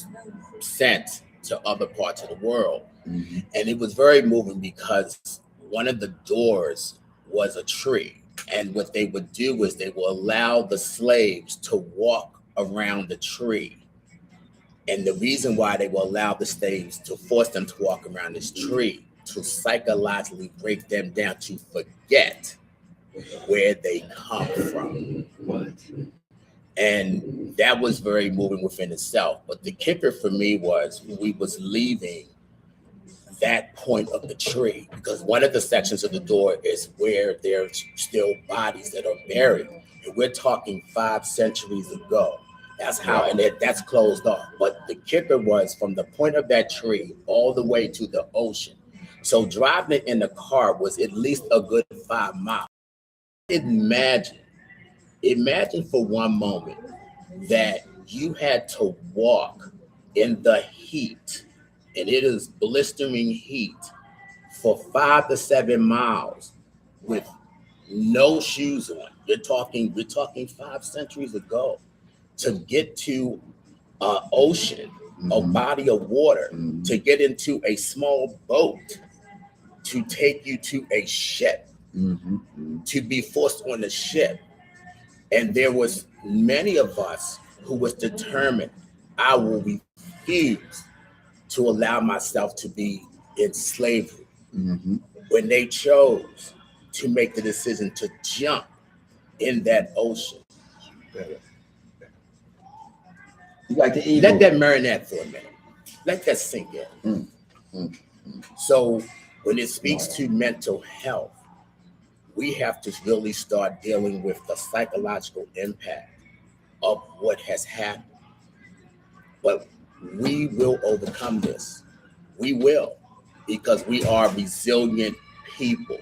sent to other parts of the world. Mhm. And it was very moving because one of the doors was a tree. And what they would do is they will allow the slaves to walk around the tree. And the reason why they will allow the slaves to force them to walk around this tree, to psychologically break them down to forget where they come from. What? And that was very moving within itself. But the kicker for me was when we was leaving that point of the tree, because one of the sections of the door is where there's still bodies that are buried. And we're talking 5 centuries ago. That's how, and that's closed off. But the kicker was from the point of that tree all the way to the ocean. So driving it in the car was at least a good 5 miles. Imagine for one moment that you had to walk in the heat, and it is blistering heat, for 5 to 7 miles with no shoes on. We're talking 5 centuries ago, to get to an ocean, a body of water, to get into a small boat, to take you to a ship, to be forced on the ship. And there was many of us who was determined, I will refuse to allow myself to be in slavery. When they chose to make the decision to jump in that ocean. Like the eagle. Let that marinate for a minute. Let that sink in. So when it speaks to mental health, we have to really start dealing with the psychological impact of what has happened. But we will overcome this. We will, because we are resilient people.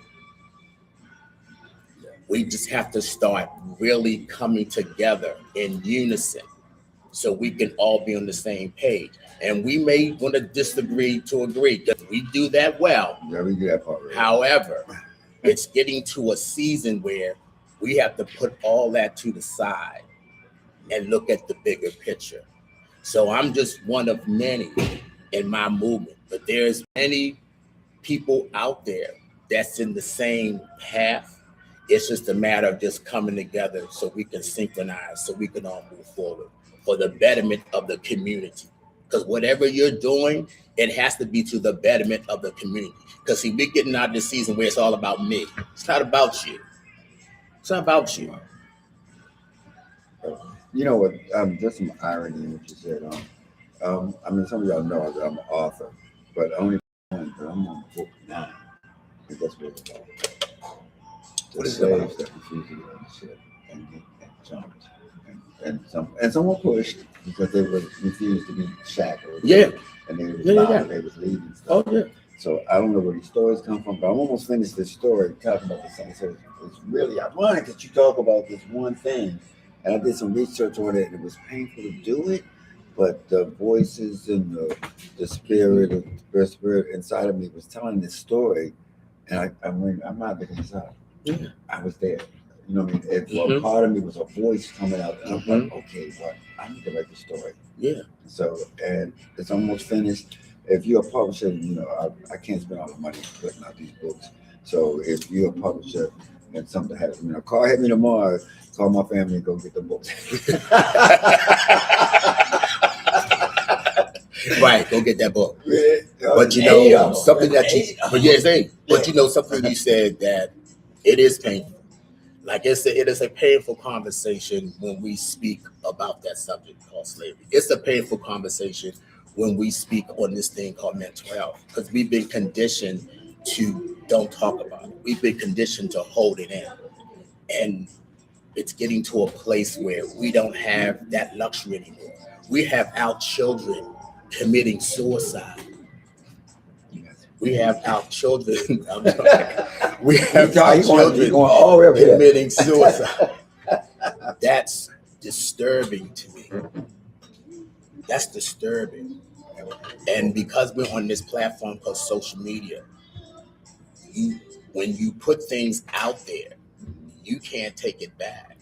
We just have to start really coming together in unison so we can all be on the same page. And we may want to disagree to agree, because we do that well. Yeah, we do that part. Right? However, it's getting to a season where we have to put all that to the side and look at the bigger picture. So I'm just one of many in my movement, but there's many people out there that's in the same path. It's just a matter of just coming together so we can synchronize, so we can all move forward for the betterment of the community. Because whatever you're doing, it has to be to the betterment of the community. Because see, we're getting out of this season where it's all about me. It's not about you. It's not about you. You know what? There's some irony in what you said. I mean, some of y'all know that I'm an author, but only I'm on book 9. And that's what it's about. The slaves that refused to get on the ship and jumped, and some were pushed because they were refused to be shackled. Yeah. And they was they was leaving stuff. Oh yeah. So I don't know where these stories come from, but I'm almost finished this story talking about the same. So it's really ironic that you talk about this one thing. And I did some research on it, and it was painful to do it, but the voices and the spirit inside of me was telling this story, and I'm not making this up. Yeah. I was there. You know what I mean? Part of me was a voice coming out, and I'm like, okay, well, I need to write the story. Yeah. So, and it's almost finished. If you're a publisher, you know, I can't spend all the money putting out these books. So if you're a publisher and something happened. Hit me tomorrow. Call my family and go get the book. Right, go get that book. But something that you said that it is painful. Like it is a painful conversation when we speak about that subject called slavery. It's a painful conversation when we speak on this thing called mental health, because we've been conditioned to don't talk about it. We've been conditioned to hold it in. And it's getting to a place where we don't have that luxury anymore. We have our children committing suicide. We have our children. We have our children committing suicide. That's disturbing to me. That's disturbing. And because we're on this platform called social media, when you put things out there, you can't take it back.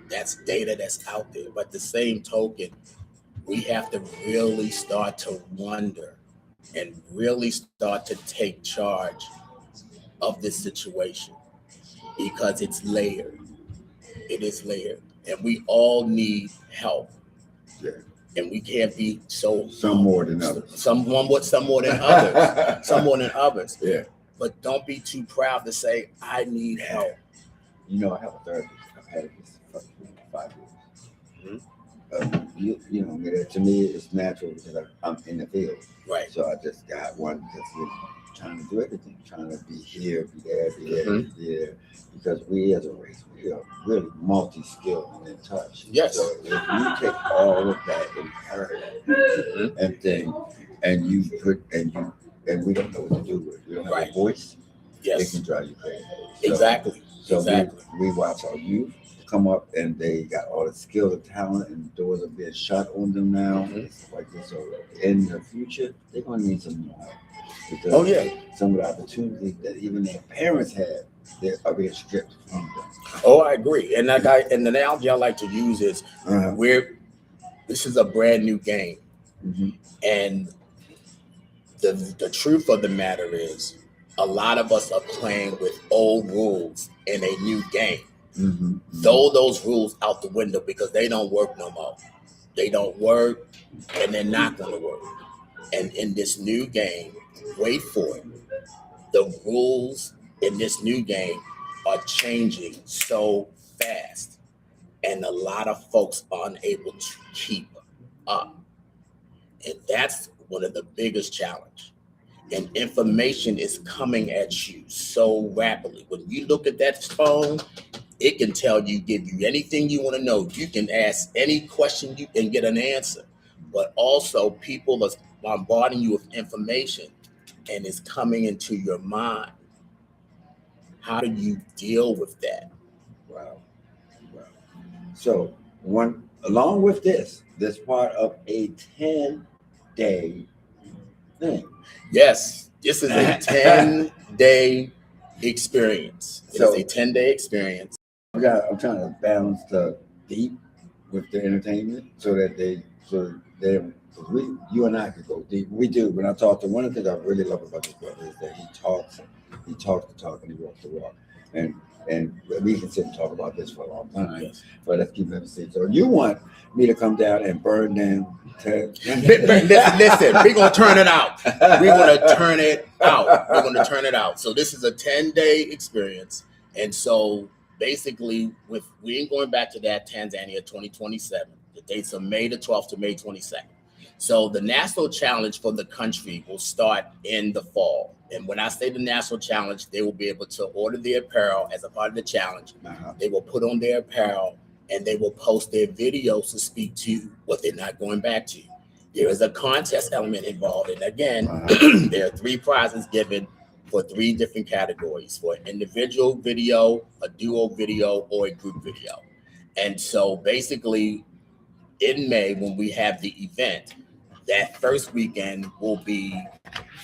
That's data that's out there. But the same token, we have to really start to wonder and really start to take charge of this situation, because it's layered. It is layered. And we all need help. Yeah. And we can't be some more than others. Some more than others. Some more than others. Yeah. But don't be too proud to say, I need help. I have a therapist. I've had it for 5 years. Mm-hmm. To me, it's natural because I'm in the field. Right. So I just got one that's trying to do everything, trying to be here, be there, be there. Because we as a race, we are really multi-skilled and in touch. Yes. So if you take all of that and and thing, and you put and we don't know what to do with it. We don't have a voice. Yes. It can drive you crazy. Exactly. We watch our youth come up, and they got all the skill and talent, and doors are being shut on them now. Mm-hmm. Like this. So in the future, they're going to need some more help. Because some of the opportunities that even their parents had, they are being stripped from them. Oh, I agree. And the analogy I like to use is this is a brand new game. Mm-hmm. And the truth of the matter is, a lot of us are playing with old rules in a new game. Mm-hmm. Throw those rules out the window because they don't work no more. They don't work, and they're not going to work. And in this new game, wait for it. The rules in this new game are changing so fast, and a lot of folks are unable to keep up. And that's one of the biggest challenges. And information is coming at you so rapidly. When you look at that phone, it can give you anything you want to know. You can ask any question, you can get an answer. But also, people are bombarding you with information, and it's coming into your mind. How do you deal with that? Wow. So along with this part of a 10-day thing. Yes, this is a 10-day experience. It's a 10-day experience. I'm trying to balance the deep with the entertainment so that you and I could go deep. We do. When I talk to one of the things I really love about this brother is that he talks the talk and he walks the walk. And we can sit and talk about this for a long time. Yes. But let's keep it. So you want me to come down and burn down? Listen, we're gonna turn it out. We're gonna turn it out. So this is a 10-day experience, and so basically, we ain't going back to that Tanzania 2027. The dates are May the 12th to May 22nd. So the national challenge for the country will start in the fall. And when I say the national challenge, they will be able to order their apparel as a part of the challenge. Uh-huh. They will put on their apparel and they will post their videos to speak to what they're not going back to. There is a contest element involved. And again, there are 3 prizes given for 3 different categories: for an individual video, a duo video, or a group video. And so basically in May, when we have the event, that first weekend will be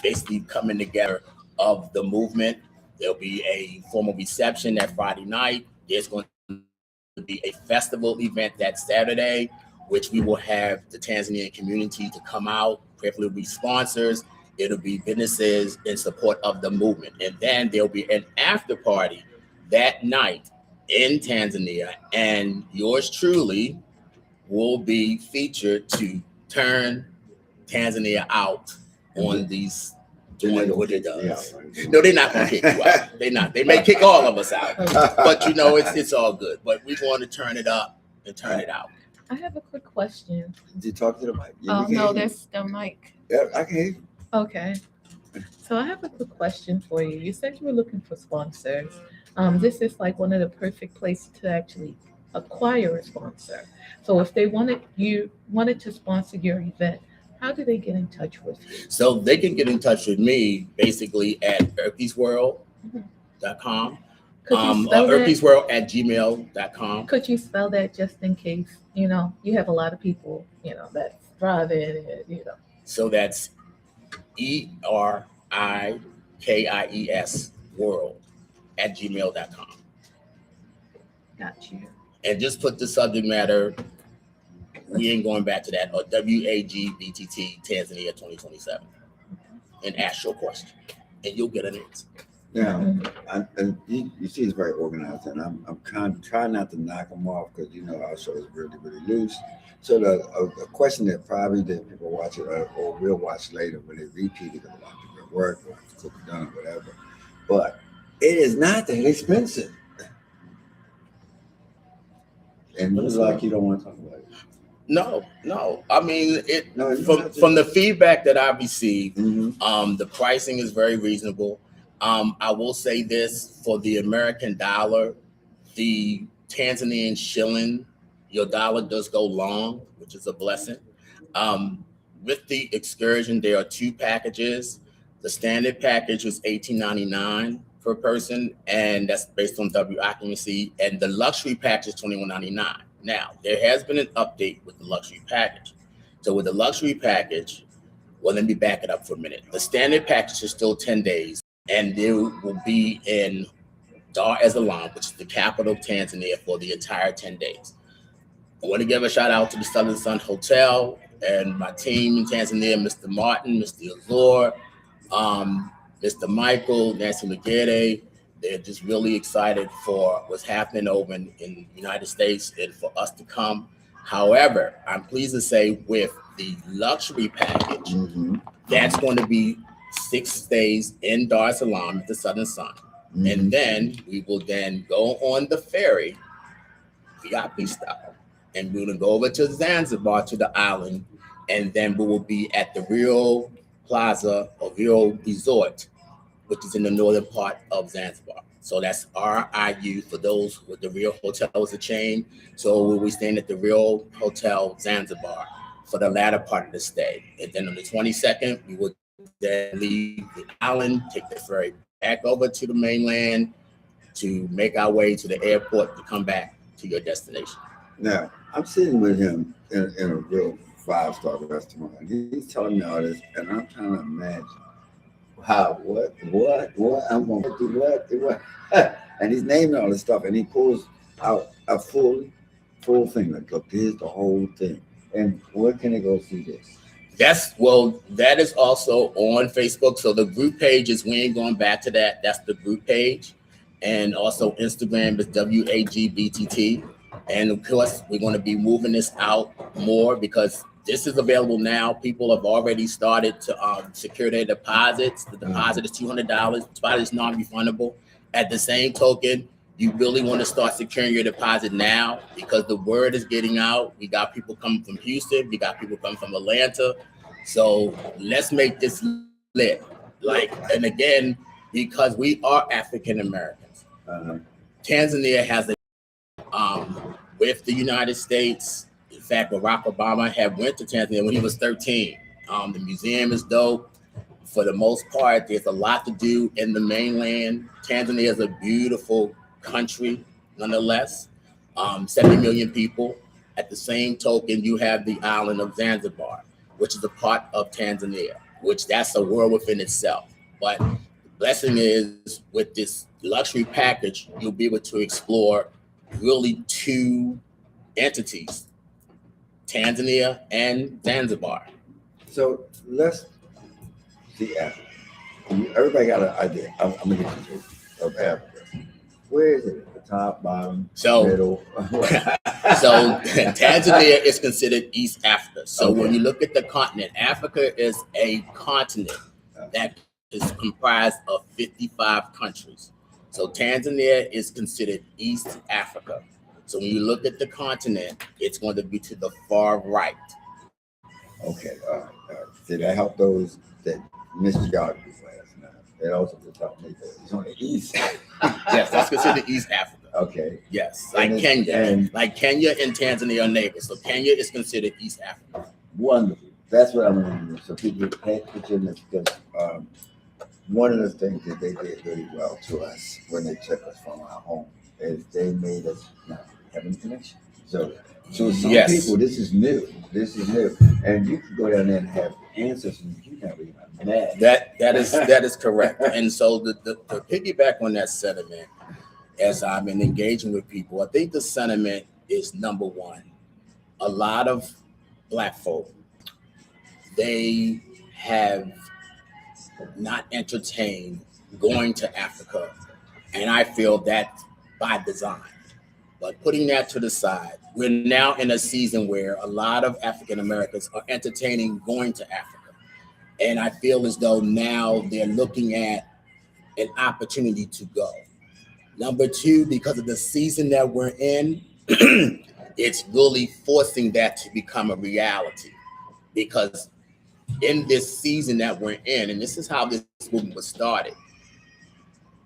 basically coming together of the movement. There'll be a formal reception that Friday night. There's going to be a festival event that Saturday, which we will have the Tanzanian community to come out. Prayerfully be sponsors. It'll be businesses in support of the movement. And then there'll be an after party that night in Tanzania, and yours truly will be featured to turn Tanzania out on these doing what it does. No, they're not gonna kick you out. They're not. They may kick all of us out, but you know it's all good. But we want to turn it up and turn it out. I have a quick question. Did you talk to the mic? Oh no, that's the mic. Yeah, I can hear you. Okay. So I have a quick question for you. You said you were looking for sponsors. This is like one of the perfect places to actually acquire a sponsor. So if they wanted to sponsor your event, how do they get in touch with you? So they can get in touch with me basically at herpesworld.com. Could you spell that? herpesworld@gmail.com. Could you spell that just in case, you have a lot of people, that thrive in it, So that's ERIKIES world@gmail.com. Got you. And just put the subject matter, we ain't going back to that, or WAGBTT Tanzania 2027, and ask your question, and you'll get an answer. Yeah, and you see, he's very organized, and I'm kind of trying not to knock him off because our show is really, really loose. So the question that probably that people watch it or will watch later when they repeat it, because a lot of people at work or cook done or whatever, but it is not that expensive. And it's like you don't want to talk about it. No. I mean, from the feedback that I received, the pricing is very reasonable. I will say this, for the American dollar, the Tanzanian shilling, your dollar does go long, which is a blessing. With the excursion, there are 2 packages. The standard package is $18.99 per person, and that's based on W occupancy. And the luxury package is $21.99. Now, there has been an update with the luxury package. So with the luxury package, well, let me back it up for a minute. The standard package is still 10 days, and they will be in Dar es Salaam, which is the capital of Tanzania, for the entire 10 days. I want to give a shout out to the Southern Sun Hotel and my team in Tanzania, Mr. Martin, Mr. Azor, Mr. Michael, Nancy Magere. They're just really excited for what's happening over in the United States and for us to come. However, I'm pleased to say with the luxury package, that's going to be 6 days in Dar es Salaam at the Southern Sun. And then we will then go on the ferry, VIP style, and we're going to go over to Zanzibar, to the island, and then we will be at the Rio Plaza or Rio Resort, which is in the northern part of Zanzibar. So that's RIU for those with the Rio Hotel is a chain. So we'll be staying at the Rio Hotel Zanzibar for the latter part of the stay. And then on the 22nd, we will then leave the island, take the ferry back over to the mainland to make our way to the airport to come back to your destination. Now, I'm sitting with him in a real 5-star restaurant, and he's telling me all this, and I'm trying to imagine what I'm going to do, what, and he's naming all this stuff, and he pulls out a full thing, like, look, here's the whole thing, and where can they go see this? That is also on Facebook. So the group page is, we ain't going back to that. That's the group page. And also Instagram is WAGBTT. And of course, we're going to be moving this out more because this is available now. People have already started to secure their deposits. The deposit is $200. The deposit is non-refundable. At the same token, you really want to start securing your deposit now because the word is getting out. We got people coming from Houston. We got people coming from Atlanta. So let's make this lit. And again, because we are African Americans, Tanzania has with the United States. In fact, Barack Obama had went to Tanzania when he was 13. The museum is dope. For the most part, there's a lot to do in the mainland. Tanzania is a beautiful country, nonetheless. 70 million people. At the same token, you have the island of Zanzibar, which is a part of Tanzania, which that's a world within itself. But the blessing is with this luxury package, you'll be able to explore really 2 entities, Tanzania and Zanzibar. So let's see Africa. Everybody got an idea. I'm going to get you of Africa. Where is it? The top, bottom, So- middle? So Tanzania is considered East Africa. So Okay. when you look at the continent, Africa is a continent that is comprised of 55 countries. So Tanzania is considered East Africa. So when you look at the continent, it's going to be to the far right. Okay, did that help those that missed geography class? No, it also just helped me. It's on the east. Yes, that's considered East Africa. Okay. Yes, like And Kenya. Like Kenya and Tanzania are neighbors. So Kenya is considered East Africa. Wonderful. That's what I'm going to do. So people pay attention because one of the things that they did really well to us when they took us from our home is they made us not have any connection. So some Yes. people, this is new. This is new. And you can go down there and have answers and you can't read my mad. That is correct. And so the piggyback on that sentiment, as I've been engaging with people, I think the sentiment is number one. A lot of Black folk, they have not entertained going to Africa. And I feel that by design. But putting that to the side, we're now in a season where a lot of African Americans are entertaining going to Africa. And I feel as though now they're looking at an opportunity to go. Number two, because of the season that we're in, it's really forcing that to become a reality. Because in this season that we're in, and this is how this movement was started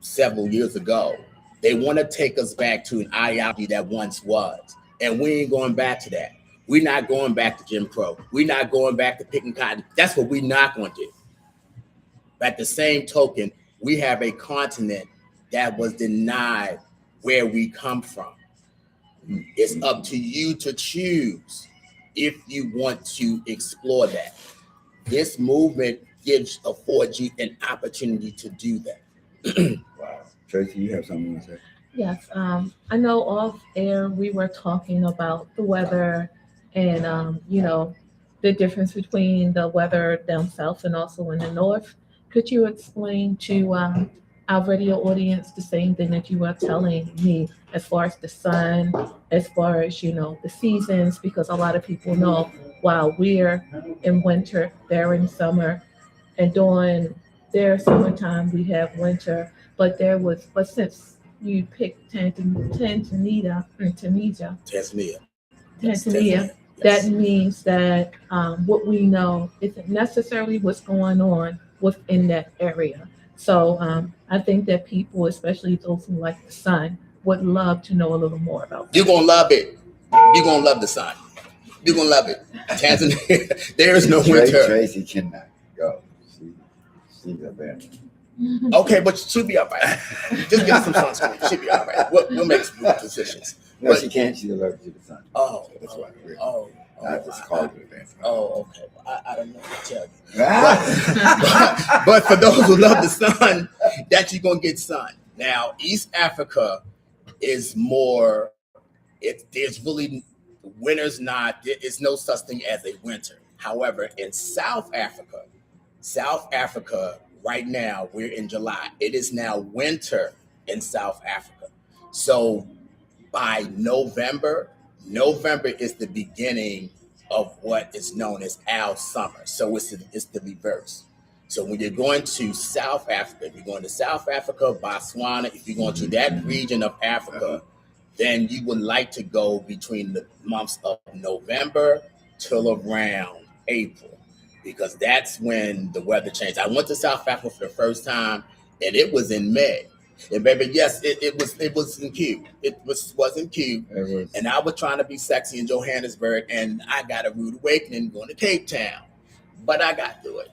several years ago, they want to take us back to an ideology that once was. And we ain't going back to that. We're not going back to Jim Crow. We're not going back to picking cotton. That's what we're not going to do. But at the same token, we have a continent that was denied where we come from. It's up to you to choose if you want to explore that. This movement affords you an opportunity to do that. Wow. Tracy, you have something to say? Yes, I know off air we were talking about the weather and the difference between the weather down south and also in the north. Could you explain to our radio audience the same thing that you were telling me as far as the sun, as far as the seasons? Because a lot of people know while we're in winter, they're in summer, and during their summertime we have winter. But since you picked Tanzania, that means that what we know isn't necessarily what's going on within that area. So I think that people, especially those who like the sun, would love to know a little more about that. You're going to love it. You're going to love the sun. You're going to love it. Tanzania, there is no winter. Tracy cannot go. She's a bad. Okay, but she'll be all right. Just get some sunscreen. She'll be all right. We'll make some good decisions. No, she can't. She's allergic to the sun. Oh, So that's why. I just called it that. Oh, okay. Well, I don't know what to tell you. But for those who love the sun, that you're going to get sun. Now, East Africa is more, there's really, winter's not, it's no such thing as a winter. However, in South Africa, right now, we're in July. It is now winter in South Africa. So by November is the beginning of what is known as our summer. So it's the reverse. So when you're going to South Africa, if you're going to South Africa, Botswana, if you're going to that region of Africa, then you would like to go between the months of November till around April, because that's when the weather changed. I went to South Africa for the first time, and it was in May. And baby, yes, it wasn't cute. It wasn't cute. And I was trying to be sexy in Johannesburg, and I got a rude awakening going to Cape Town. But I got through it.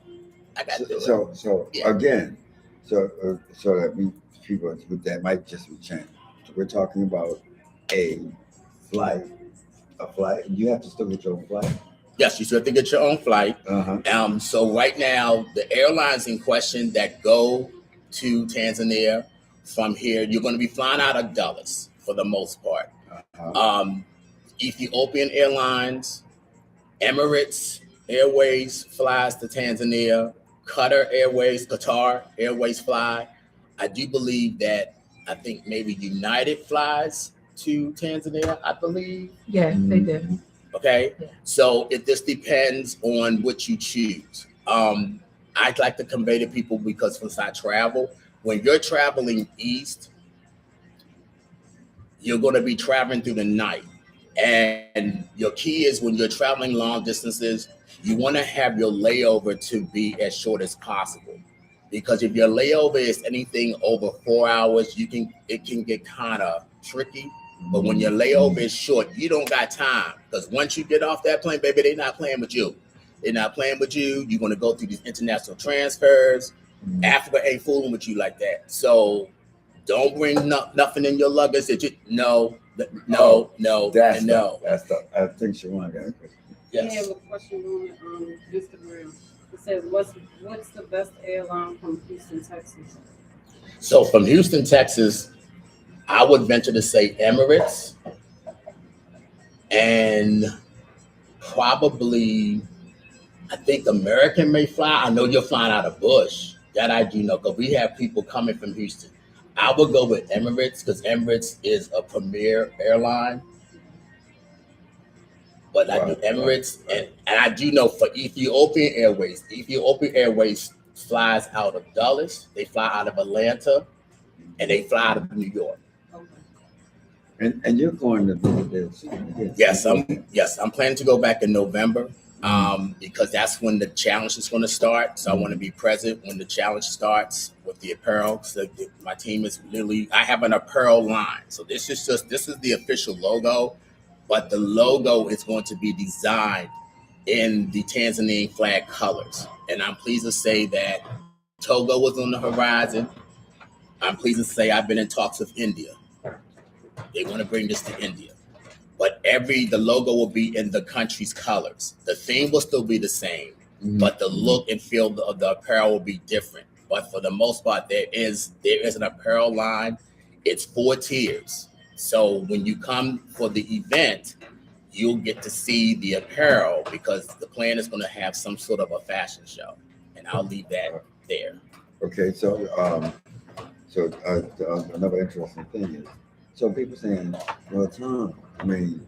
So Yeah. Again, so that we people that might just be changed. So we're talking about a flight. You have to still get your own flight. Yes, you still have to get your own flight. So right now, the airlines in question that go to Tanzania from here, you're going to be flying out of Dulles for the most part. Ethiopian Airlines, Emirates Airways flies to Tanzania, Qatar Airways fly. I do believe that I think maybe United flies to Tanzania, I believe. Yes, they do. Okay, Yeah. so it just depends on what you choose. I'd like to convey to people, because since I travel, when you're traveling east, you're going to be traveling through the night. And your key is, when you're traveling long distances, you want to have your layover to be as short as possible. Because if your layover is anything over 4 hours, it can get kind of tricky. But when your layover is short, you don't got time. Because once you get off that plane, baby, they're not playing with you. They're not playing with you. You're going to go through these international transfers. Africa ain't fooling with you like that. So don't bring nothing in your luggage that you no. That's no. I think Shawan got a question. I have a question on Instagram. It says, what's the best airline from Houston, Texas? So from Houston, Texas, I would venture to say Emirates, and probably, I think American may fly. I know you're flying out of Bush. That I do know, because we have people coming from Houston. I would go with Emirates, because Emirates is a premier airline. But I do Emirates, and I do know for Ethiopian Airways flies out of Dulles, they fly out of Atlanta, and they fly out of New York. And you're going to visit there soon. Yes, I'm planning to go back in November, because that's when the challenge is going to start. So I want to be present when the challenge starts with the apparel. So my team is I have an apparel line. So this is the official logo, but the logo is going to be designed in the Tanzanian flag colors. And I'm pleased to say that Togo was on the horizon. I'm pleased to say I've been in talks with India. They want to bring this to India. But the logo will be in the country's colors. The theme will still be the same, but the look and feel of the apparel will be different. But for the most part, there is an apparel line. It's 4 tiers. So when you come for the event, you'll get to see the apparel, because the plan is going to have some sort of a fashion show. And I'll leave that there. Okay, so another interesting thing is, so people saying, well, Tom, I mean,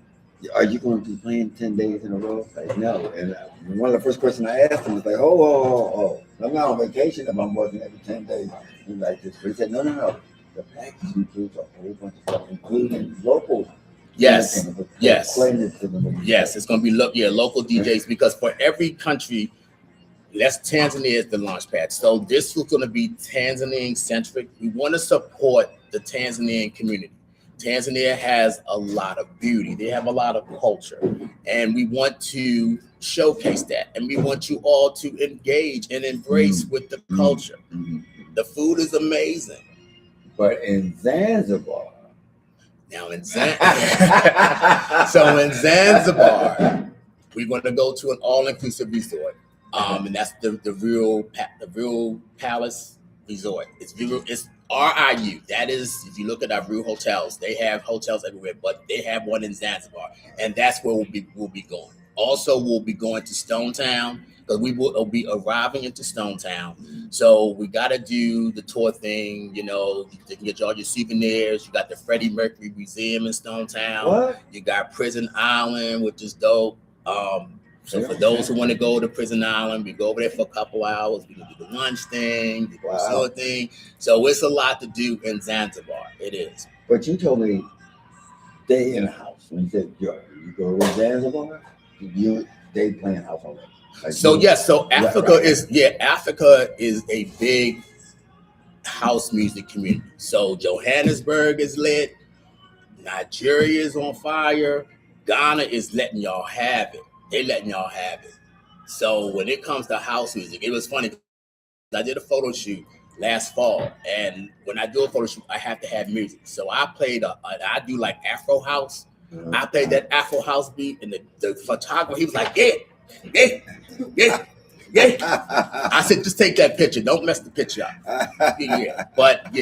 are you going to be playing 10 days in a row? Like, no. And one of the first questions I asked him was like, oh, I'm not on vacation if I'm working every 10 days. He's like this. But he said, no. The package includes a whole bunch of stuff, including local. Yes. It's going to be local DJs, because for every country, Tanzania is the launch pad. So this was going to be Tanzanian centric. We want to support the Tanzanian community. Tanzania has a lot of beauty. They have a lot of culture, and we want to showcase that. And we want you all to engage and embrace with the culture. The food is amazing. But in Zanzibar, in Zanzibar, we're going to go to an all-inclusive resort, and that's the Real Palace Resort. It's RIU. That is, if you look at our Real hotels, they have hotels everywhere, but they have one in Zanzibar, and that's where we'll be going. Also, we'll be going to Stone Town, because we will be arriving into Stone Town. So we got to do the tour thing, you can get all your souvenirs. You got the Freddie Mercury Museum in Stone Town. What? You got Prison Island, which is dope. So for those who want to go to Prison Island, we go over there for a couple hours. We can do the lunch thing, the resort thing. So it's a lot to do in Zanzibar. It is. But you told me stay in a house. When you said you go to Zanzibar, they playing house already. Africa is a big house music community. So Johannesburg is lit, Nigeria is on fire, Ghana is letting y'all have it. They letting y'all have it. So when it comes to house music, it was funny. I did a photo shoot last fall, and when I do a photo shoot, I have to have music. So I played I do like Afro house. I played that Afro house beat, and the photographer, he was like, yeah. I said, just take that picture. Don't mess the picture up. But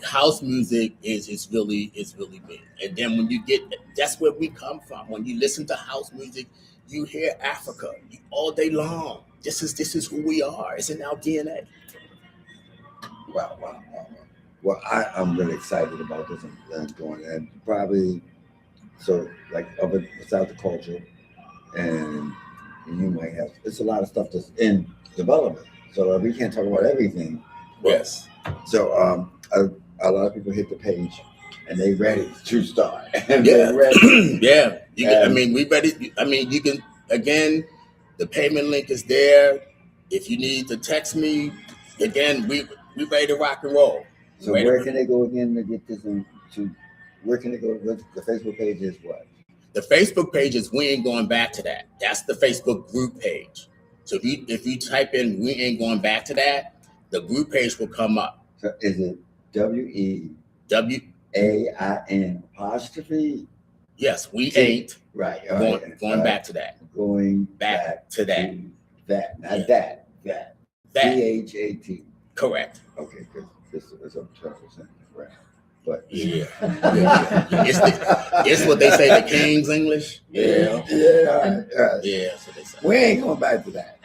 house music is really big. And then when that's where we come from. When you listen to house music, you hear Africa all day long. This is who we are. It's in our DNA. Wow. Well, I'm really excited about this and going and probably so like other besides the culture and you might have it's a lot of stuff that's in development. So we can't talk about everything. Yes. So a lot of people hit the page and they ready to start. And Yeah. they're ready. Yeah. We ready. I mean, you can again. The payment link is there. If you need to text me, again, we ready to rock and roll. So where can they go again to get this into? Where can they go? The Facebook page is what? The Facebook page is We Ain't Going Back to That. That's the Facebook group page. So if you type in We Ain't Going Back to That, the group page will come up. So is it WEWAIN apostrophe? Yes, we ain't right. Going back to that. Going back to that. That, not that. PHAT. Correct. Okay, because this is a 12%, right? But yeah. It's what they say, the King's English. Yeah. So they say. We ain't going back to that.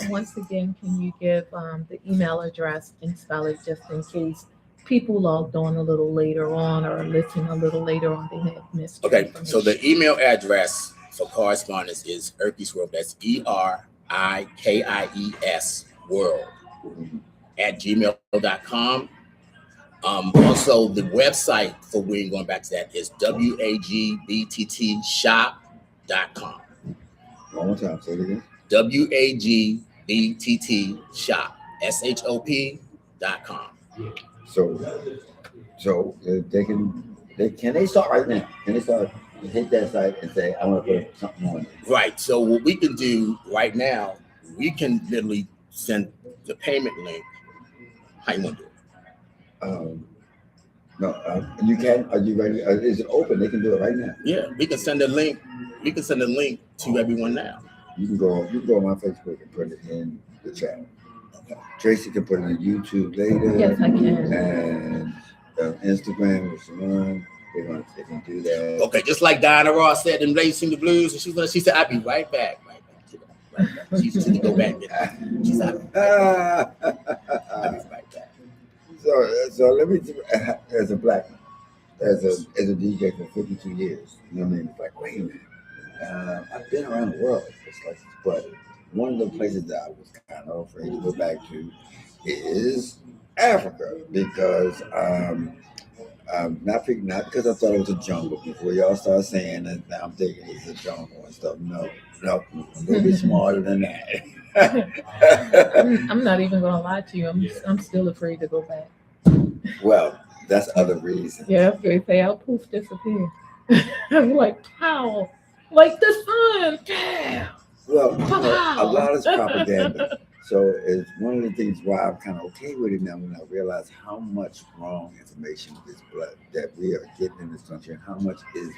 Once again, can you give the email address and spell it just in case people logged on a little later on or listen a little later on, they may have missed. Okay, so the email address for correspondence is Erkies World. That's ERIKIES World @gmail.com. Also, the website for We Ain't Going Back to That is WAGBTT shop.com. One more time, say it again. WAGBTT shop shop.com. So they start right now? Can they start hit that site and say I want to put something on it? Right. So what we can do right now, we can literally send the payment link. How you want to do it? You can. Are you ready? Is it open? They can do it right now. Yeah, we can send a link. We can send a link to everyone now. You can go on my Facebook and put it in the chat. Okay. Tracy can put it on YouTube later. Yes, I can. And Instagram with Salaam, they can do that. Okay, just like Diana Ross said in Ladies Sing the Blues, and she said, "I'll be right back." She just need to go back. She's I'll be right back. So let me, as a black, as a DJ for 52 years, you know what I mean? It's like, wait a minute, I've been around the world. It's like, but one of the places that I was kind of afraid to go back to is Africa because not because I thought it was a jungle. Before y'all start saying that I'm thinking it's a jungle and stuff. No, a little bit smarter than that. I'm not even gonna lie to you. I'm still afraid to go back. Well, that's other reasons. Yeah, they say I'll poof disappear. I'm like, how? Like the sun. Damn. Well, a lot is propaganda. So it's one of the things why I'm kind of okay with it now when I realize how much wrong information is that we are getting in this country and how much is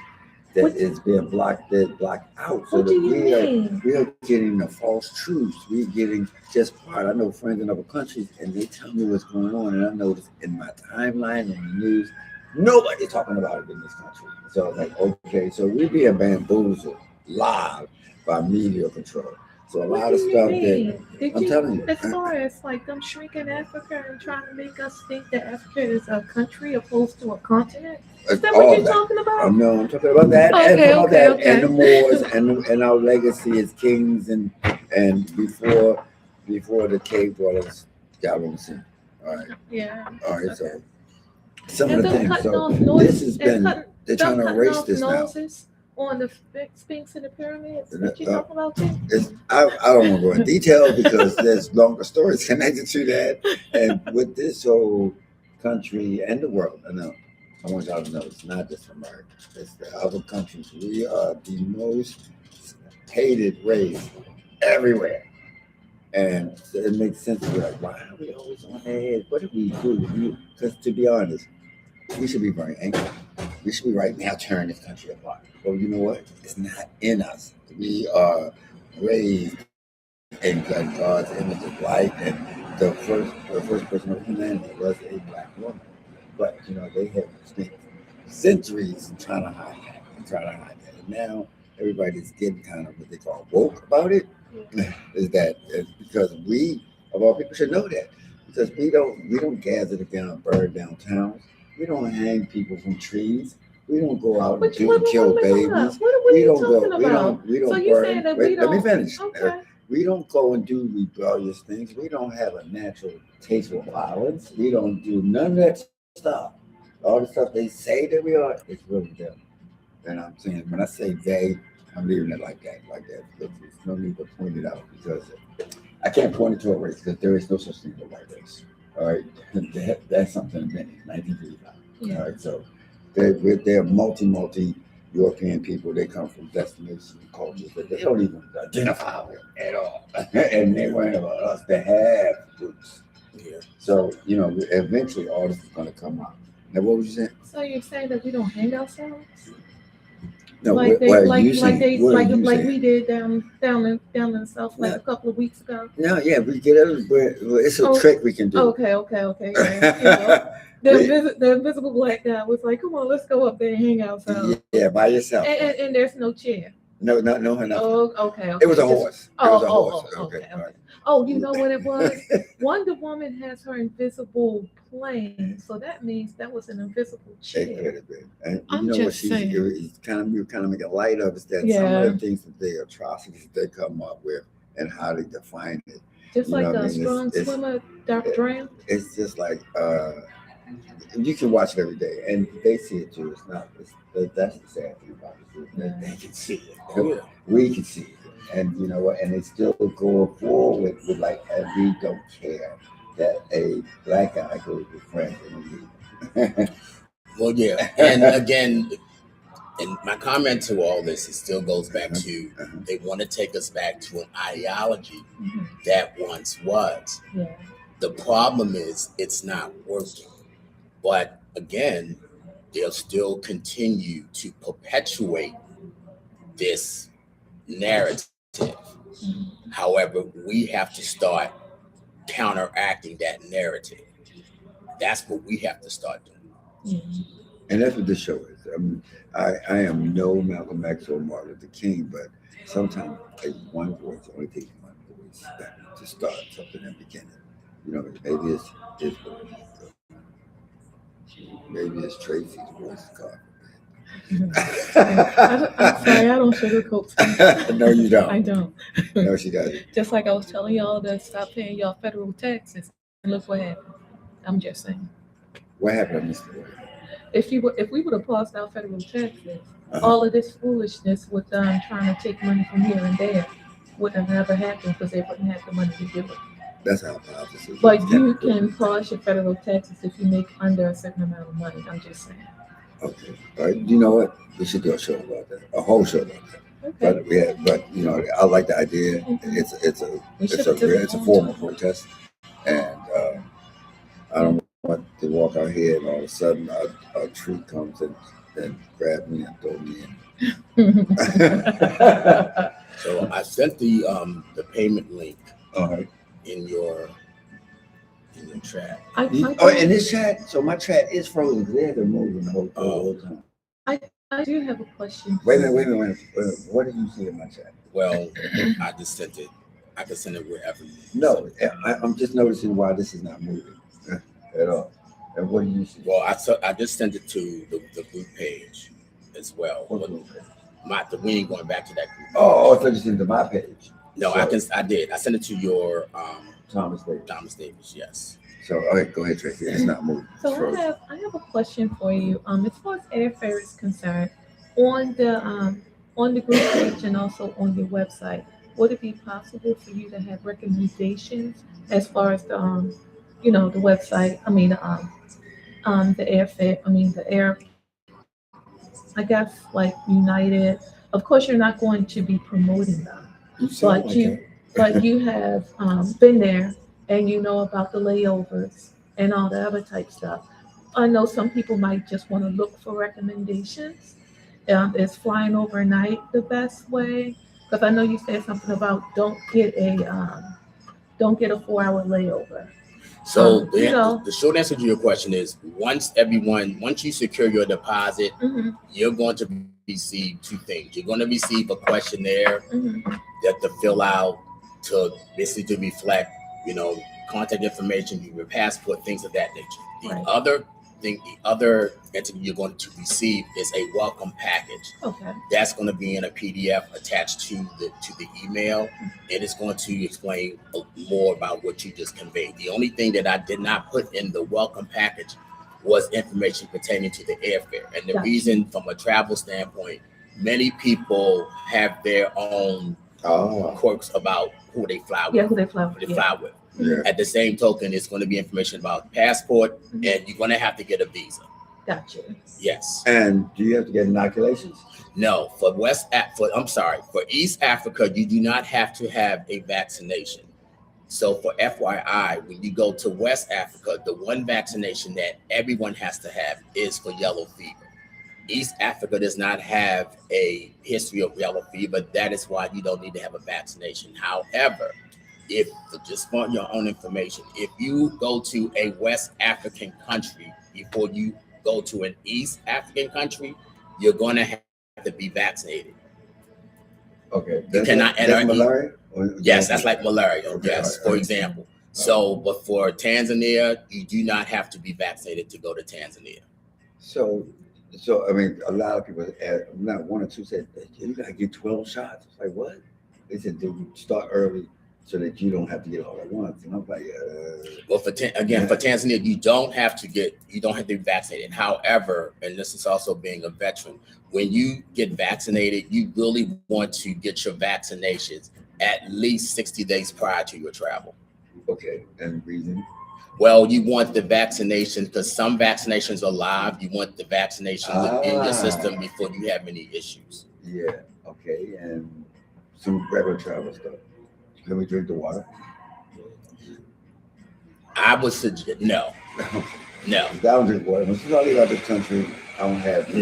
being blocked out. So that we are getting the false truths. We're getting just part. I know friends in other countries and they tell me what's going on, and I notice in my timeline on the news, nobody's talking about it in this country. So I'm like, okay, so we're being bamboozled live by media control. So a lot of stuff that I'm telling you. As far as like them shrinking Africa and trying to make us think that Africa is a country opposed to a continent. Is that what you're talking about? No, I'm talking about that and the Moors and our legacy as kings and before the cave dwellers got on the scene. All right. Yeah. All right. So some of the things. So this has been. They're trying to erase this now. On the Sphinx and the pyramids, what you talking about too? I don't want to go in detail because there's longer stories connected to that. And with this whole country and the world, I want y'all to know it's not just America. It's the other countries. We are the most hated race everywhere. And so it makes sense to be like, why are we always on their head? What do we do? Because to be honest, we should be very angry. We should be right now tearing this country apart. Well, you know what? It's not in us. We are raised in God's image of light, and the first person of humanity was a black woman. But they have spent centuries trying to hide that. And now everybody's getting kind of what they call woke about it. Is that it's because we of all people should know that. Because we don't gather together and burn down towns. We don't hang people from trees. We don't go out and kill babies. What are you talking about? We don't So you burn. saying that Wait, we don't? let me finish. Okay. We don't go and do rebellious things. We don't have a natural taste for violence. We don't do none of that stuff. All the stuff they say that we are, it's really them. And I'm saying, when I say they, I'm leaving it like that. There's no need to point it out because I can't point it to a race because there is no such thing as a white race. All right, that's something invented in 1955. Yeah. All right, so they're multi European people. They come from destinations and cultures that they don't even identify with at all, and they want us to have roots. Yeah. So eventually all this is going to come out. Now, what was you saying? So you're saying that we don't hang ourselves? No, Like what are you we saying? did down in the south like a couple of weeks ago. No, yeah, we get it. It's a trick we can do. Okay. Yeah. The invisible black guy was like, "Come on, let's go up there and hang ourselves." Yeah, by yourself. And there's no chair. No, nothing. Oh, okay. It was a horse. It was a horse. Okay. All right. Oh, you know what it was? Wonder Woman has her invisible plane, so that means that was an invisible It chair. could have been. And I'm what just saying. it's kind of making light of is that some Yeah. of the things that the atrocities they come up with and how they define it. Just You like know what I a mean? strong It's- swimmer, drowned. It's just like you can watch it every day, and they see it too. That's the sad thing about it. Is that they can see it. Oh, yeah. We can see it, and you know what? And they still go forward with and we don't care that a black guy goes with friends and Well, yeah. And again, and my comment to all this, it still goes back to they want to take us back to an ideology that once was. Yeah. The problem is it's not working. But again, they'll still continue to perpetuate this narrative. However, we have to start counteracting that narrative. That's what we have to start doing. And that's what this show is. I mean, I am no Malcolm X or Martin Luther King, but sometimes one voice only takes one voice to start something in the beginning. Maybe it's his voice. Maybe it's Tracy's voice. I'm sorry, I don't sugarcoat stuff. No, you don't. I don't. No, she doesn't. Just like I was telling y'all to stop paying y'all federal taxes, and look what happened. I'm just saying. What happened, Mr. If we would have paused our federal taxes, all of this foolishness with trying to take money from here and there would have never happened because they wouldn't have the money to do it. That's how politics is. But you can pause your federal taxes if you make under a certain amount of money. I'm just saying. Okay. All right. You know what? We should do a show about that. A whole show about that. Okay. But I like the idea. It's a form of protest, and I don't want to walk out here and all of a sudden a tree comes and grab me and throw me in. So I sent the payment link All right. in your chat. In this chat, so my chat is frozen. They're moving the whole time. I do have a question. Wait a minute. What did you see in my chat? Well, I just sent it. I can send it wherever you need. No, I'm just noticing why this is not moving at all. And what do you see? Well, I just sent it to the group page as well. We ain't going back to that group. Oh, I thought you sent it to my page. No, I did. I sent it to your Thomas Davis. Thomas Davis, yes. So, all right, go ahead, Tracy. It's not moving. So I have a question for you. As far as airfare is concerned, on the group page and also on your website, would it be possible for you to have recommendations as far as the the website? I mean, the airfare. I mean, the air. I guess like United. Of course, you're not going to be promoting them, but you have been there. And you know about the layovers and all the other type stuff. I know some people might just want to look for recommendations. Is flying overnight the best way? Because I know you said something about don't get a 4-hour layover. So the short answer to your question is once you secure your deposit, you're going to receive two things. You're going to receive a questionnaire that to fill out to basically to reflect contact information, your passport, things of that nature. The Right. other entity you're going to receive is a welcome package. Okay. That's going to be in a PDF attached to the email. It is going to explain more about what you just conveyed. The only thing that I did not put in the welcome package was information pertaining to the airfare. And the Gotcha. reason, from a travel standpoint, many people have their own quirks about who they fly with. Yeah, who they fly with. Who they fly with. Yeah. At the same token, it's going to be information about passport, and you're going to have to get a visa. Gotcha. Yes. And do you have to get inoculations? No, for East Africa, you do not have to have a vaccination. So for FYI, when you go to West Africa, the one vaccination that everyone has to have is for yellow fever. East Africa does not have a history of yellow fever. That is why you don't need to have a vaccination. However, if just for your own information, if you go to a West African country before you go to an East African country, you're going to have to be vaccinated. Okay. You cannot enter. Malaria? Yes, that's like malaria. Okay, Yes, all for right. example. So, but for Tanzania, you do not have to be vaccinated to go to Tanzania. So I mean, a lot of people, not one or two, said you gotta get 12 shots. It's like, what? They said to start early so that you don't have to get all at once. And I'm like, Well, for Tanzania, you don't have to be vaccinated. However, and this is also being a veteran, when you get vaccinated, you really want to get your vaccinations at least 60 days prior to your travel. okay, and reason. Well, you want the vaccination because some vaccinations are live. You want the vaccination in your system before you have any issues. Yeah, okay, and some regular travel stuff. Can we drink the water? I would suggest no. I don't drink water. When I leave out the country, I don't have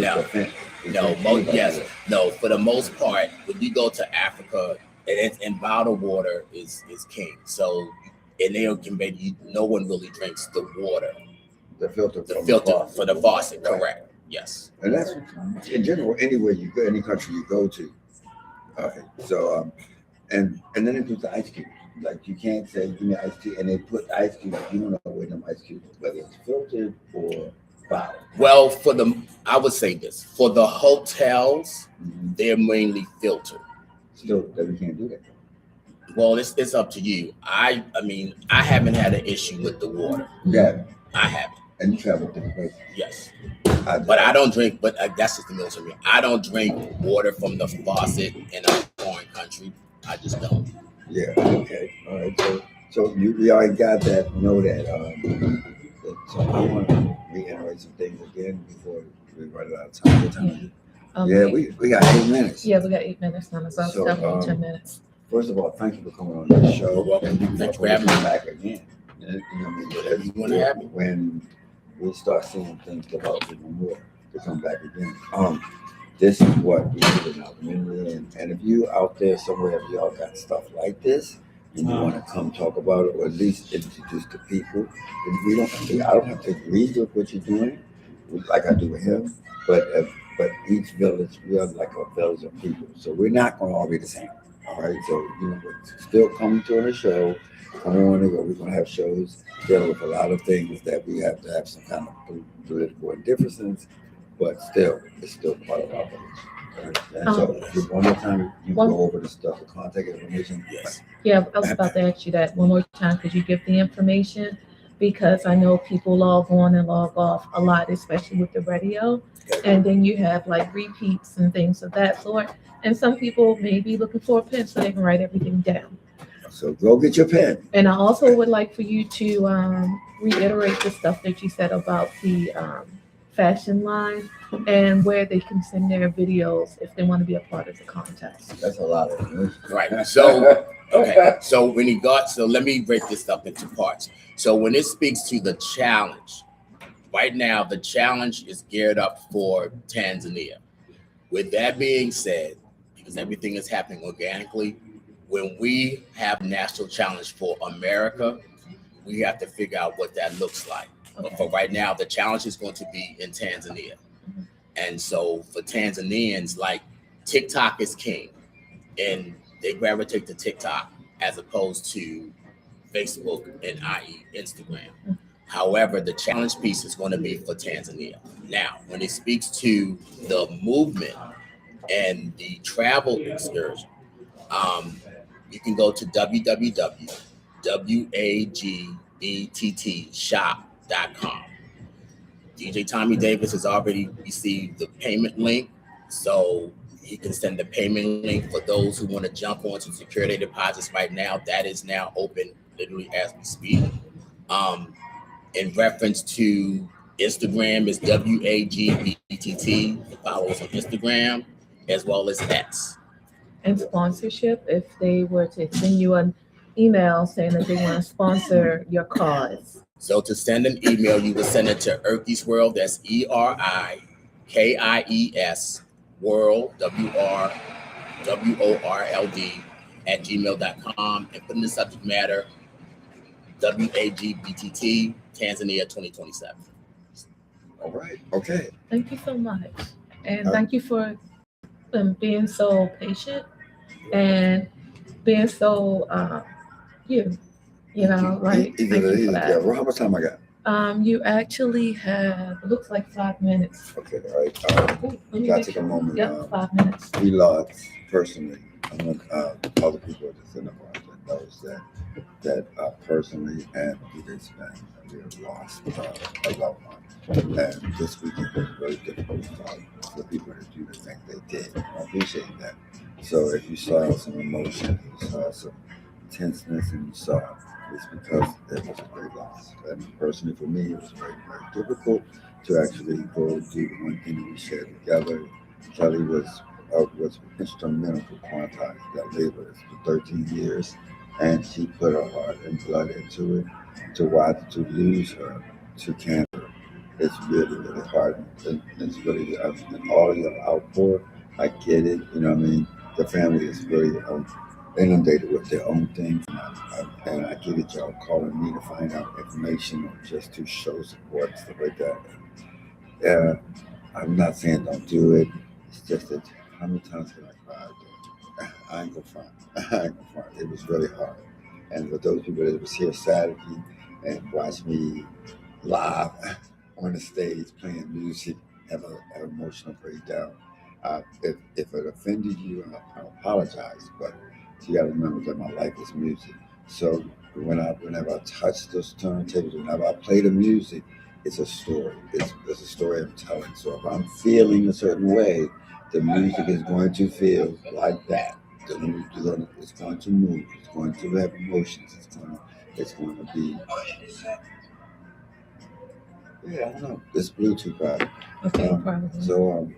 No. For the most part, when you go to Africa, and bottled water is king. So, and no one really drinks the water. The filter For the faucet, right. Correct. Yes. And that's in general, anywhere you go, any country you go to. Okay. So and then it puts the ice cube. Like you can't say give me ice cube, and they put ice cubes. You don't know where them ice cubes, whether it's filtered or bottled. Well, I would say this for the hotels, they're mainly filtered. Still, that we can't do that. Well, it's up to you. I mean, I haven't had an issue with the water. Yeah, I haven't. and you travel different places. Yes. But I don't drink, that's just the military. I don't drink water from the faucet in a foreign country. I just don't. Yeah, okay. All right. So we already got that, know that. So I want to reiterate some things again before we run out of time. What time is it? Yeah, we got 8 minutes. Yeah, we got 8 minutes now, so it's definitely 10 minutes. First of all, thank you for coming on the show. You're welcome. Thanks for having me back again. You know, Whatever you want to have me. When we start seeing things develop even more, to come back again. This is what we do in our community, and if you out there somewhere, if y'all got stuff like this, and you want to come talk about it, or at least introduce to people, I don't have to agree with what you're doing, like I do with him, but each village, we are like a village of people, so we're not going to all be the same. All right, so we're still coming to our show. Come on, we're going to have shows dealing with a lot of things that we have to have some kind of political indifferences, but still, it's still part of our village. Right? And so, one more time, you go over the stuff, the contact information. Yes. Yeah, I was about to ask you that one more time. Could you give the information? Because I know people log on and log off a lot, especially with the radio. And then you have like repeats and things of that sort. And some people may be looking for a pen so they can write everything down. So go get your pen. And I also would like for you to reiterate the stuff that you said about the fashion line and where they can send their videos if they want to be a part of the contest. That's a lot of information. Right. So, okay. So let me break this up into parts. So when it speaks to the challenge, right now, the challenge is geared up for Tanzania. With that being said, because everything is happening organically, when we have national challenge for America, we have to figure out what that looks like. Okay. But for right now, the challenge is going to be in Tanzania. Mm-hmm. And so for Tanzanians, like TikTok is king, and they gravitate to TikTok as opposed to Facebook, and i.e. Instagram. However, the challenge piece is going to be for Tanzania. Now, when it speaks to the movement and the travel excursion, you can go to www.wagbttshop.com. DJ Thommy Davis has already received the payment link, so he can send the payment link for those who want to jump onto security deposits right now. That is now open literally as we speak. In reference to Instagram is WAGBTT. Follow us on Instagram as well as X. And sponsorship, if they were to send you an email saying that they want to sponsor your cause. So to send an email, you will send it to Erkies World. That's ERIKIES World, WRWORLD @gmail.com, and put in the subject matter WAGBTT Tanzania 2027. All right. Okay. Thank you so much. And thank you for being so patient and being so you know, like thank you for that. Yeah, how much time I got? You actually have, it looks like 5 minutes. Okay, all right. Ooh, let me Gotta make take sure. a moment. Yep, 5 minutes. We lost personally. I want other people to know that knows that personally and we have lost a loved one. And this weekend was very difficult for the people that do the thing they did. I appreciate that. So if you saw some emotion, you saw some tenseness, and you saw it's because it was a great loss. And personally for me, it was very, very difficult to actually go do the one thing that we shared together. Kelly was instrumental to quantize that labor for 13 years, and she put her heart and blood into it. To lose her to cancer, it's really, really hard. And it's really all of your outpour. I get it, you know what I mean? The family is very inundated with their own things, and I get it, y'all calling me to find out information or just to show support and stuff like that. Yeah, I'm not saying don't do it. It's just that how many times can I cry? I ain't gonna front. It was really hard. And for those people that was here Saturday and watched me live on the stage playing music, have an emotional breakdown. If it offended you, I apologize, but you got to remember that my life is music. So whenever I touch those turntables, whenever I play the music, it's a story. It's a story I'm telling. So if I'm feeling a certain way, the music is going to feel like that. It's going to move. It's going to have emotions. It's going to be. Yeah, I don't know. It's Bluetooth probably. Okay, probably. So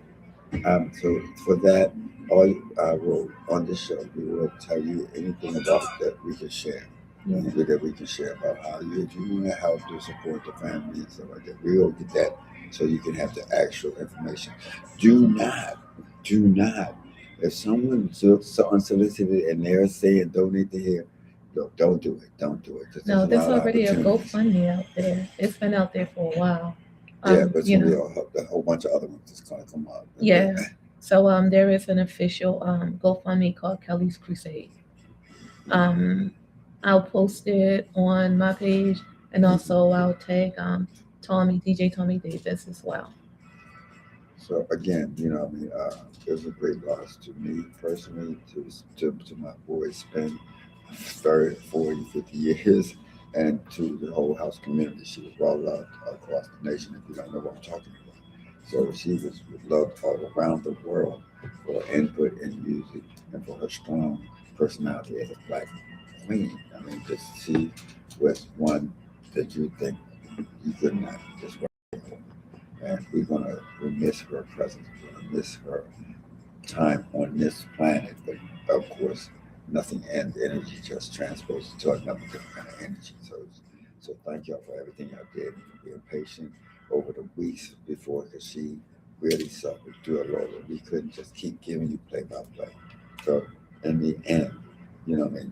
for that, on this show, we will tell you anything about that we can share. Yeah. That we can share about how if you want to help to support the family and stuff like that, we will get that so you can have the actual information. Do not. If someone looks unsolicited and they're saying donate to here, don't do it. Don't do it. No, there's already a GoFundMe out there. It's been out there for a while. Yeah, but a whole bunch of other ones that's going to come up. Yeah. So there is an official GoFundMe called Kelly's Crusade. I'll post it on my page, and also I'll tag DJ Thommy Davis as well. So again, it was a great loss to me personally, to my boys spend 30, 40, 50 years, and to the whole house community. She was well loved across the nation, if you don't know what I'm talking about. So she was loved all around the world for her input in music and for her strong personality as a Black queen. I mean, she was one that you think you could not just work for. And we'll miss her presence. We're going to miss her time on this planet. But of course, nothing ends. Energy just transposes to another different kind of energy. So thank y'all for everything y'all did and for being patient over the weeks before, because she really suffered through a lot. We couldn't just keep giving you play by play. So in the end,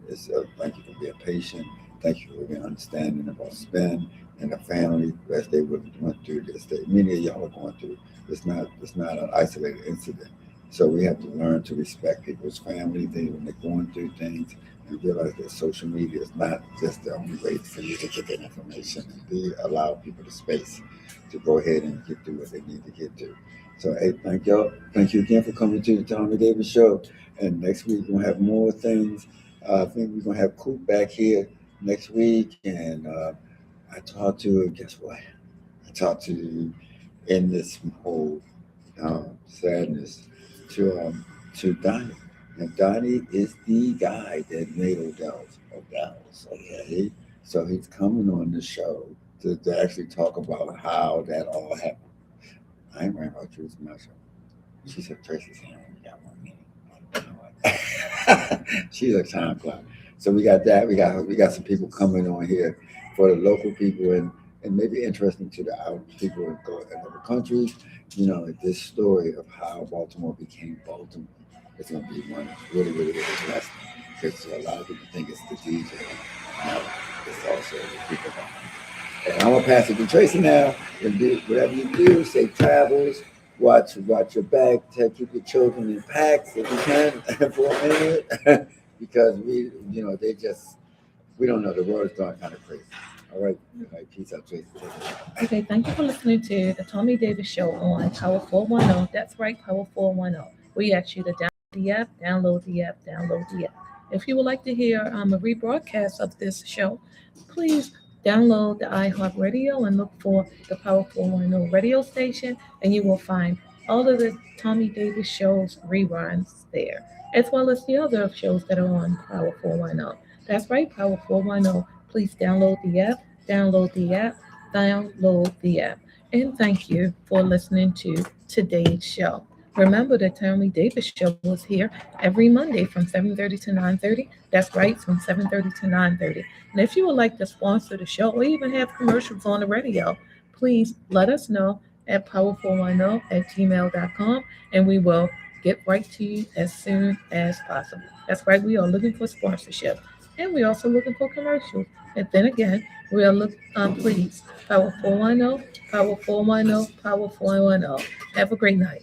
it's thank you for being patient. Thank you for being understanding about Spin and the family as they went through this. Many of y'all are going through. It's not an isolated incident. So we have to learn to respect people's family when they're going through things. and realize that social media is not just the only way for you to get that information, and allow people the space to go ahead and get through what they need to get to. So, hey, thank y'all. Thank you again for coming to the Thommy Davis Show. And next week, we're going to have more things. I think we're going to have Coop back here next week. And I talked to, guess what? I talked to, in this whole sadness, to Donnie. And Donnie is the guy that made Odell's, okay? So he's coming on the show to actually talk about how that all happened. I ain't worrying about Truth Marshall. She said Tracy's here. We got 1 minute. She's a time clock. So we got that. We got some people coming on here for the local people and maybe interesting to the out people in other countries. You know, this story of how Baltimore became Baltimore. It's going to be one that's really, really, really interesting because a lot of people think it's the DJ. No, it's also the people behind it. And I'm gonna pass it to Tracy now. And do whatever you do, safe travels, watch your back, keep your children in packs if you can for a minute. Because we don't know. The world is going kind of crazy. All right, peace out, Tracy. Okay, thank you for listening to the Thommy Davis Show on Power 410. That's right, Power 410. We ask you to download the app, download the app. If you would like to hear a rebroadcast of this show, please download the iHeartRadio and look for the Power 410 radio station, and you will find all of the Thommy Davis Show's reruns there, as well as the other shows that are on Power 410. That's right, Power 410. Please download the app. And thank you for listening to today's show. Remember, the Thommy Davis Show is here every Monday from 7:30 to 9:30. That's right, from 7:30 to 9:30. And if you would like to sponsor the show or even have commercials on the radio, please let us know at power410@gmail.com, and we will get right to you as soon as possible. That's right, we are looking for sponsorship, and we're also looking for commercials. And then again, we are looking, please, Power 410, Power 410, Power 410. Have a great night.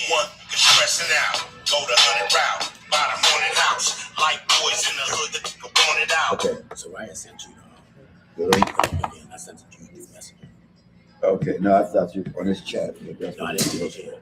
One, stressing out, go to 100 route, buy the haunted house, like boys in the hood that can want it out. Okay. So Ryan sent you The link? I sent it to you through Messenger. Okay, no, I thought you on this chat. No, I didn't do it yet.